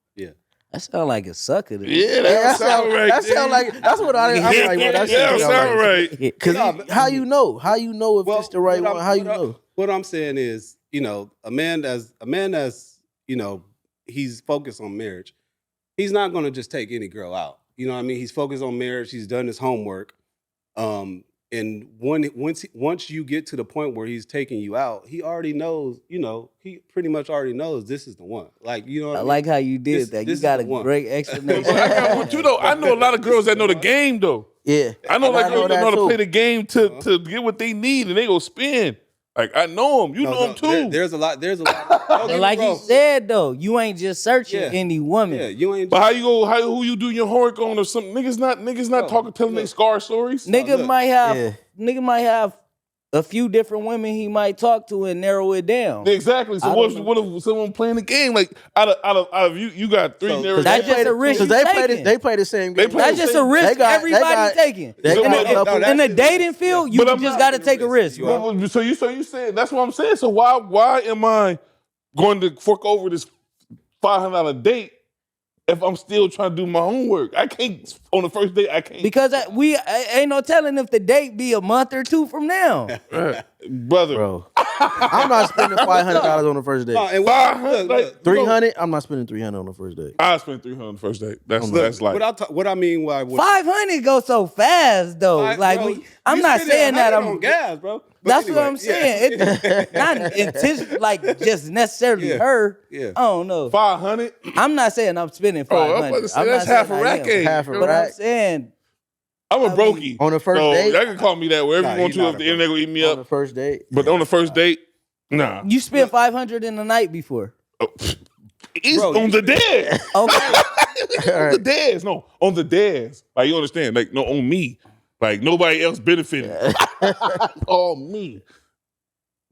[SPEAKER 2] That sound like a sucker. To me.
[SPEAKER 4] Yeah, that sound right.
[SPEAKER 3] That sound like that's what I'm like. Well,
[SPEAKER 4] Yeah,
[SPEAKER 3] that
[SPEAKER 4] that
[SPEAKER 3] sound
[SPEAKER 4] sound right.
[SPEAKER 3] Because how you know? How you know if it's the right one? How you know?
[SPEAKER 5] What I'm saying is, a man that's, he's focused on marriage. He's not going to just take any girl out. You know what I mean? He's focused on marriage. He's done his homework. And once you get to the point where he's taking you out, he already knows, he pretty much already knows this is the one. Like, you know what
[SPEAKER 2] I
[SPEAKER 5] I mean?
[SPEAKER 2] like how you did
[SPEAKER 5] This-
[SPEAKER 2] that.
[SPEAKER 5] this
[SPEAKER 2] You
[SPEAKER 5] is
[SPEAKER 2] got
[SPEAKER 5] the
[SPEAKER 2] a
[SPEAKER 5] one.
[SPEAKER 2] great
[SPEAKER 4] But
[SPEAKER 2] explanation.
[SPEAKER 4] I got one too though. I know a lot of girls that know the game though.
[SPEAKER 3] Yeah,
[SPEAKER 4] I know like girls that know how to
[SPEAKER 3] too.
[SPEAKER 4] play the game to get what they need, and they go spin. Like I know them. You know them too.
[SPEAKER 5] There's a lot. Don't get
[SPEAKER 2] But
[SPEAKER 5] me
[SPEAKER 2] like he
[SPEAKER 5] wrong.
[SPEAKER 2] said though, you ain't just searching
[SPEAKER 5] Yeah.
[SPEAKER 2] any woman.
[SPEAKER 5] Yeah, you ain't.
[SPEAKER 4] But who you doing your homework on or something? Niggas not talking, telling their scar stories.
[SPEAKER 2] Nigga
[SPEAKER 5] look.
[SPEAKER 2] might have
[SPEAKER 3] Yeah.
[SPEAKER 2] nigga might have a few different women he might talk to and narrow it down.
[SPEAKER 4] Exactly. So
[SPEAKER 2] I
[SPEAKER 4] what
[SPEAKER 2] don't know.
[SPEAKER 4] if someone playing the game? Like out of you got 3
[SPEAKER 5] So-
[SPEAKER 4] narrow.
[SPEAKER 2] That's just a risk
[SPEAKER 3] Because
[SPEAKER 2] you
[SPEAKER 3] they
[SPEAKER 2] taking.
[SPEAKER 3] play the same
[SPEAKER 4] They
[SPEAKER 3] game.
[SPEAKER 4] play
[SPEAKER 2] That's just a risk
[SPEAKER 3] They got-
[SPEAKER 2] everybody taking.
[SPEAKER 3] they
[SPEAKER 4] got
[SPEAKER 2] in
[SPEAKER 4] a couple-
[SPEAKER 2] in the dating field, you
[SPEAKER 4] But I'm
[SPEAKER 2] just
[SPEAKER 4] not
[SPEAKER 2] got to take a risk, bro.
[SPEAKER 4] So you said that's what I'm saying. So why am I going to fork over this $500 date if I'm still trying to do my homework? I can't on the first date. I can't
[SPEAKER 2] Because ain't no telling if the date be a month or two from now.
[SPEAKER 4] brother.
[SPEAKER 3] Bro, I'm not spending $500 on the first date.
[SPEAKER 5] No, and
[SPEAKER 4] Like,
[SPEAKER 3] 300. I'm not spending 300 on the first date.
[SPEAKER 4] I spent $300 on the first date. That's like
[SPEAKER 5] what I mean why
[SPEAKER 2] 500 go so fast though. I'm not saying that I'm.
[SPEAKER 5] on gas, bro. But
[SPEAKER 2] That's
[SPEAKER 5] anyway,
[SPEAKER 2] what I'm saying. It's not intention, like just necessarily
[SPEAKER 5] Yeah.
[SPEAKER 2] her.
[SPEAKER 5] Yeah.
[SPEAKER 2] I don't know.
[SPEAKER 4] 500.
[SPEAKER 2] I'm not saying I'm spending
[SPEAKER 4] Oh,
[SPEAKER 2] 500.
[SPEAKER 4] I'm about to say
[SPEAKER 2] I'm
[SPEAKER 4] that's
[SPEAKER 2] not
[SPEAKER 4] half
[SPEAKER 2] saying
[SPEAKER 4] a
[SPEAKER 2] I am.
[SPEAKER 4] racket.
[SPEAKER 3] Half a
[SPEAKER 4] But
[SPEAKER 2] But I'm
[SPEAKER 3] rack.
[SPEAKER 2] saying
[SPEAKER 4] I'm a brokey.
[SPEAKER 3] On the first
[SPEAKER 4] so
[SPEAKER 3] date?
[SPEAKER 4] y'all can call me that wherever
[SPEAKER 5] Nah,
[SPEAKER 4] you want
[SPEAKER 5] he's
[SPEAKER 4] to.
[SPEAKER 5] not
[SPEAKER 4] If
[SPEAKER 5] a
[SPEAKER 4] the internet gonna eat me
[SPEAKER 3] On the
[SPEAKER 4] up.
[SPEAKER 3] first date.
[SPEAKER 4] But on the first date, nah.
[SPEAKER 2] you spent 500 in a night before.
[SPEAKER 4] He's
[SPEAKER 5] Bro,
[SPEAKER 4] on the dead.
[SPEAKER 2] Okay.
[SPEAKER 4] On the deads. No, on the deads. Like you understand? Like no, on me. Like nobody else benefited. All me.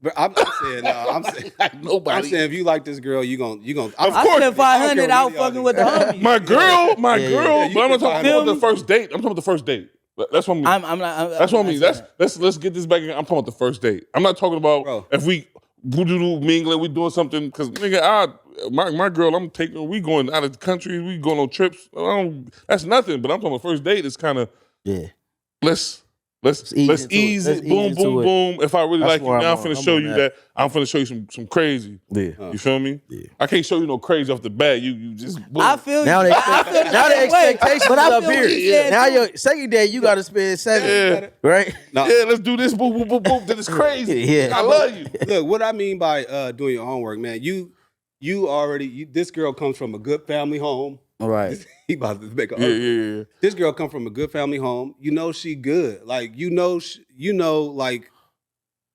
[SPEAKER 5] But I'm saying, I'm saying,
[SPEAKER 4] Nobody.
[SPEAKER 5] I'm saying, if you like this girl, you gonna.
[SPEAKER 4] Of
[SPEAKER 2] I
[SPEAKER 4] course.
[SPEAKER 2] spent 500 out fucking with the homies.
[SPEAKER 4] My girl,
[SPEAKER 3] Yeah.
[SPEAKER 5] you
[SPEAKER 4] but I'm not
[SPEAKER 5] can
[SPEAKER 4] talking
[SPEAKER 5] find
[SPEAKER 4] about the
[SPEAKER 2] them.
[SPEAKER 4] first date. I'm talking about the first date. That's what I mean.
[SPEAKER 2] I'm not.
[SPEAKER 4] That's what I mean.
[SPEAKER 2] I'm not
[SPEAKER 4] Let's get this back. I'm talking about the first date. I'm not talking about
[SPEAKER 5] Bro.
[SPEAKER 4] if we voodoo mingling, we doing something because nigga, my girl, I'm taking. We going out of the country. We going on trips. That's nothing. But I'm talking about first date. It's kind of
[SPEAKER 3] Yeah.
[SPEAKER 4] let's Let's ease it. Boom, boom, boom. If I really
[SPEAKER 3] That's
[SPEAKER 4] like you,
[SPEAKER 3] where
[SPEAKER 4] now I'm
[SPEAKER 3] I'm
[SPEAKER 4] finna
[SPEAKER 3] on
[SPEAKER 4] show you
[SPEAKER 3] that.
[SPEAKER 4] that. I'm finna show you some crazy.
[SPEAKER 3] Yeah.
[SPEAKER 4] You feel me?
[SPEAKER 3] Yeah.
[SPEAKER 4] I can't show you no crazy off the bat. You just boom.
[SPEAKER 2] I feel
[SPEAKER 3] Now
[SPEAKER 2] you.
[SPEAKER 3] they
[SPEAKER 2] I feel the
[SPEAKER 3] now the
[SPEAKER 2] same way.
[SPEAKER 3] expectations
[SPEAKER 2] But
[SPEAKER 3] is
[SPEAKER 2] I
[SPEAKER 3] up
[SPEAKER 2] feel
[SPEAKER 3] here.
[SPEAKER 2] what you said,
[SPEAKER 3] Now
[SPEAKER 2] too.
[SPEAKER 3] your second day you gotta spend 7,
[SPEAKER 4] Yeah.
[SPEAKER 3] right?
[SPEAKER 5] No,
[SPEAKER 4] Yeah, let's do this. Boom, boom, boom, boom. Then it's crazy.
[SPEAKER 3] Yeah.
[SPEAKER 4] I love you.
[SPEAKER 5] look, what I mean by doing your homework, man, this girl comes from a good family home.
[SPEAKER 2] Right.
[SPEAKER 5] He about to make a
[SPEAKER 4] Yeah.
[SPEAKER 5] This girl come from a good family home. You know she good. Like you like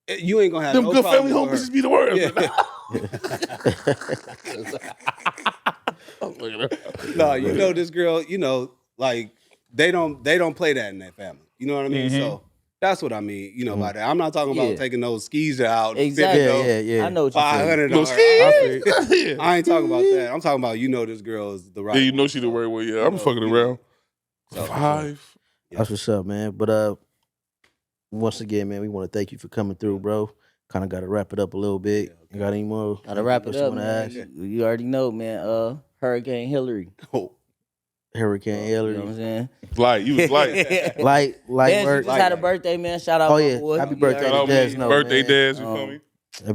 [SPEAKER 5] you ain't gonna have
[SPEAKER 4] Them
[SPEAKER 5] no
[SPEAKER 4] good
[SPEAKER 5] problem
[SPEAKER 4] family home
[SPEAKER 5] with her.
[SPEAKER 4] bitches be the word.
[SPEAKER 5] Yeah. No, you know this girl. You know, like they don't play that in that family. You know what I mean?
[SPEAKER 4] Mm-hmm.
[SPEAKER 5] So that's what I mean. You know by that. I'm not talking about
[SPEAKER 2] Yeah.
[SPEAKER 5] taking those skis out.
[SPEAKER 2] Exactly.
[SPEAKER 3] Yeah.
[SPEAKER 2] I know what you're saying.
[SPEAKER 5] $500.
[SPEAKER 4] Yeah.
[SPEAKER 5] I ain't talking about that. I'm talking about this girl is the right.
[SPEAKER 4] Yeah, you know
[SPEAKER 5] one.
[SPEAKER 4] she the right way. Yeah, I'm
[SPEAKER 5] know,
[SPEAKER 4] fucking
[SPEAKER 5] you know.
[SPEAKER 4] around.
[SPEAKER 5] So,
[SPEAKER 4] 5.
[SPEAKER 3] That's what's up, man. But once again, man, we want to thank you for coming through, bro. Kind of got to wrap it up a little bit. You got any more?
[SPEAKER 2] Gotta wrap it
[SPEAKER 3] anything else
[SPEAKER 2] up,
[SPEAKER 3] you wanna
[SPEAKER 2] man.
[SPEAKER 3] ask?
[SPEAKER 2] You already know, man. Hurricane Hillary.
[SPEAKER 5] Oh,
[SPEAKER 3] Hurricane
[SPEAKER 2] You know what I'm
[SPEAKER 3] Hillary.
[SPEAKER 2] saying?
[SPEAKER 4] Light, you was light.
[SPEAKER 3] Light
[SPEAKER 2] Des, you
[SPEAKER 3] work.
[SPEAKER 2] just had a birthday, man. Shout out
[SPEAKER 3] Oh,
[SPEAKER 2] my
[SPEAKER 3] yeah.
[SPEAKER 2] boy.
[SPEAKER 3] Happy
[SPEAKER 2] You
[SPEAKER 3] birthday
[SPEAKER 2] already
[SPEAKER 3] to
[SPEAKER 4] Shout out
[SPEAKER 3] Des,
[SPEAKER 4] me.
[SPEAKER 3] no,
[SPEAKER 4] Birthday,
[SPEAKER 3] man.
[SPEAKER 4] Des. You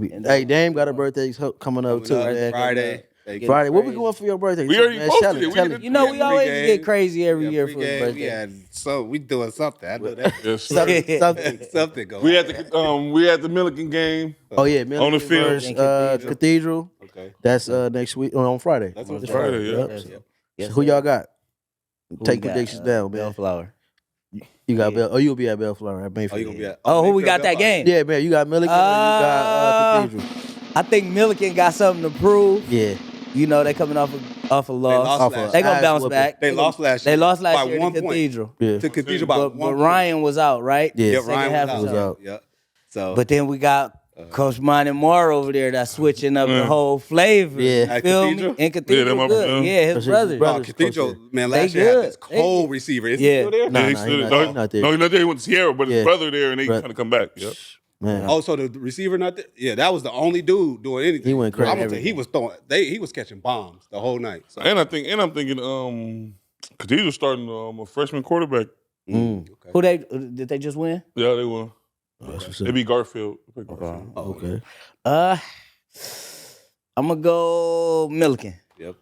[SPEAKER 4] feel me?
[SPEAKER 3] Hey, Dame got a birthday coming up too,
[SPEAKER 5] coming up
[SPEAKER 3] man.
[SPEAKER 5] Friday. They
[SPEAKER 2] Get
[SPEAKER 3] Friday. What we
[SPEAKER 2] crazy.
[SPEAKER 3] going for your birthday?
[SPEAKER 4] We
[SPEAKER 3] too,
[SPEAKER 4] already
[SPEAKER 3] man?
[SPEAKER 4] posted
[SPEAKER 3] Tell
[SPEAKER 4] it.
[SPEAKER 3] it.
[SPEAKER 4] We
[SPEAKER 3] Tell
[SPEAKER 4] did
[SPEAKER 3] it.
[SPEAKER 4] it.
[SPEAKER 2] You know, we
[SPEAKER 5] Yeah,
[SPEAKER 2] always
[SPEAKER 5] pregame.
[SPEAKER 2] get crazy every year for his
[SPEAKER 5] pregame,
[SPEAKER 2] birthday.
[SPEAKER 5] we doing something. I know that.
[SPEAKER 4] Yes, sir.
[SPEAKER 3] Something.
[SPEAKER 5] Something going.
[SPEAKER 4] We had the Milliken game.
[SPEAKER 3] Oh yeah, Milligan
[SPEAKER 4] On the field.
[SPEAKER 3] versus,
[SPEAKER 2] Cathedral.
[SPEAKER 3] Cathedral.
[SPEAKER 5] Okay.
[SPEAKER 3] That's next week on Friday.
[SPEAKER 5] That's
[SPEAKER 2] Most
[SPEAKER 5] on
[SPEAKER 4] Friday, yeah.
[SPEAKER 2] Yes,
[SPEAKER 3] So
[SPEAKER 2] yes,
[SPEAKER 3] who
[SPEAKER 2] sir.
[SPEAKER 3] y'all got?
[SPEAKER 2] Who
[SPEAKER 3] Take
[SPEAKER 2] we got?
[SPEAKER 3] predictions down, man.
[SPEAKER 2] Bellflower.
[SPEAKER 3] You got
[SPEAKER 2] Yeah.
[SPEAKER 3] Bell. Oh, you'll be at Bellflower at Mayfield.
[SPEAKER 5] Oh, you gonna be at?
[SPEAKER 2] Oh, who we
[SPEAKER 5] Mayfield,
[SPEAKER 2] got that
[SPEAKER 5] Bellflower.
[SPEAKER 2] game?
[SPEAKER 3] Yeah, man. You got Milligan or you got Cathedral.
[SPEAKER 2] I think Milliken got something to prove.
[SPEAKER 3] Yeah.
[SPEAKER 2] You know, they coming off a loss.
[SPEAKER 5] lost
[SPEAKER 3] Off
[SPEAKER 5] last
[SPEAKER 3] a
[SPEAKER 2] They gonna
[SPEAKER 3] ass
[SPEAKER 2] bounce
[SPEAKER 3] whooping.
[SPEAKER 2] back.
[SPEAKER 5] They lost last
[SPEAKER 2] They
[SPEAKER 5] year.
[SPEAKER 2] lost last
[SPEAKER 5] by
[SPEAKER 2] year
[SPEAKER 5] 1
[SPEAKER 2] to
[SPEAKER 5] point.
[SPEAKER 2] Cathedral.
[SPEAKER 3] Yeah.
[SPEAKER 5] To Cathedral by
[SPEAKER 2] But
[SPEAKER 5] 1 point.
[SPEAKER 2] Ryan was out, right?
[SPEAKER 3] Yeah.
[SPEAKER 5] Yeah,
[SPEAKER 2] Second
[SPEAKER 5] Ryan
[SPEAKER 2] half
[SPEAKER 5] was
[SPEAKER 3] was
[SPEAKER 5] out.
[SPEAKER 3] out.
[SPEAKER 5] Yeah. So,
[SPEAKER 2] But then we got Coach Monty Moore over there that's switching up the whole flavor.
[SPEAKER 3] Yeah.
[SPEAKER 2] You
[SPEAKER 5] At
[SPEAKER 2] feel
[SPEAKER 5] Cathedral?
[SPEAKER 2] me? In Cathedral,
[SPEAKER 4] Yeah, them
[SPEAKER 2] good.
[SPEAKER 4] up-
[SPEAKER 2] Yeah, his
[SPEAKER 3] His
[SPEAKER 2] brother.
[SPEAKER 3] brother.
[SPEAKER 5] Cathedral, man,
[SPEAKER 2] They
[SPEAKER 5] last year had
[SPEAKER 2] good.
[SPEAKER 5] this cold receiver. Is
[SPEAKER 2] Yeah.
[SPEAKER 5] he still there?
[SPEAKER 3] Nah,
[SPEAKER 4] Yeah,
[SPEAKER 3] nah, he not there.
[SPEAKER 4] No, he's not there. He went to Sierra, but
[SPEAKER 3] Yeah.
[SPEAKER 4] his brother there, and they
[SPEAKER 3] But-
[SPEAKER 4] trying to come back. Yep.
[SPEAKER 3] Man.
[SPEAKER 5] Oh, so the receiver not there? Yeah, that was the only dude doing anything.
[SPEAKER 3] He went crazy.
[SPEAKER 5] I'm gonna say he was throwing. He was catching bombs the whole night. So,
[SPEAKER 4] And I'm thinking, Cathedral starting a freshman quarterback.
[SPEAKER 3] Mm.
[SPEAKER 5] okay.
[SPEAKER 2] Who did they just win?
[SPEAKER 4] Yeah, they won.
[SPEAKER 3] That's what's
[SPEAKER 4] They
[SPEAKER 3] up.
[SPEAKER 4] beat Garfield.
[SPEAKER 3] Okay.
[SPEAKER 2] I'm gonna go Milliken.
[SPEAKER 5] Yep.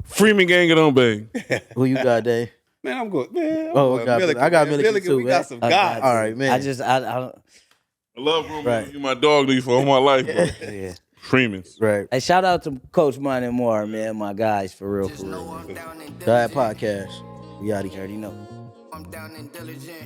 [SPEAKER 4] Freeman gang it on bang.
[SPEAKER 3] Who you got, Dave?
[SPEAKER 5] Man, I'm good. Man,
[SPEAKER 3] Oh,
[SPEAKER 5] I'm
[SPEAKER 3] I got
[SPEAKER 5] Milliken,
[SPEAKER 3] I got
[SPEAKER 5] man.
[SPEAKER 3] Milliken too,
[SPEAKER 5] We
[SPEAKER 3] man.
[SPEAKER 5] got some
[SPEAKER 2] I
[SPEAKER 5] guys.
[SPEAKER 2] got
[SPEAKER 3] All right, man.
[SPEAKER 2] I
[SPEAKER 4] I love Romeo.
[SPEAKER 3] Right.
[SPEAKER 4] You my dog, nigga, for all my life, bro.
[SPEAKER 2] yeah.
[SPEAKER 4] Freeman's.
[SPEAKER 3] Right.
[SPEAKER 2] Hey, shout out to Coach Monty Moore, man. My guys, for real, for real.
[SPEAKER 1] I'm down and
[SPEAKER 3] Diet
[SPEAKER 1] diligent.
[SPEAKER 3] Podcast. We out of
[SPEAKER 2] You
[SPEAKER 3] here.
[SPEAKER 2] already know.
[SPEAKER 1] I'm down and diligent.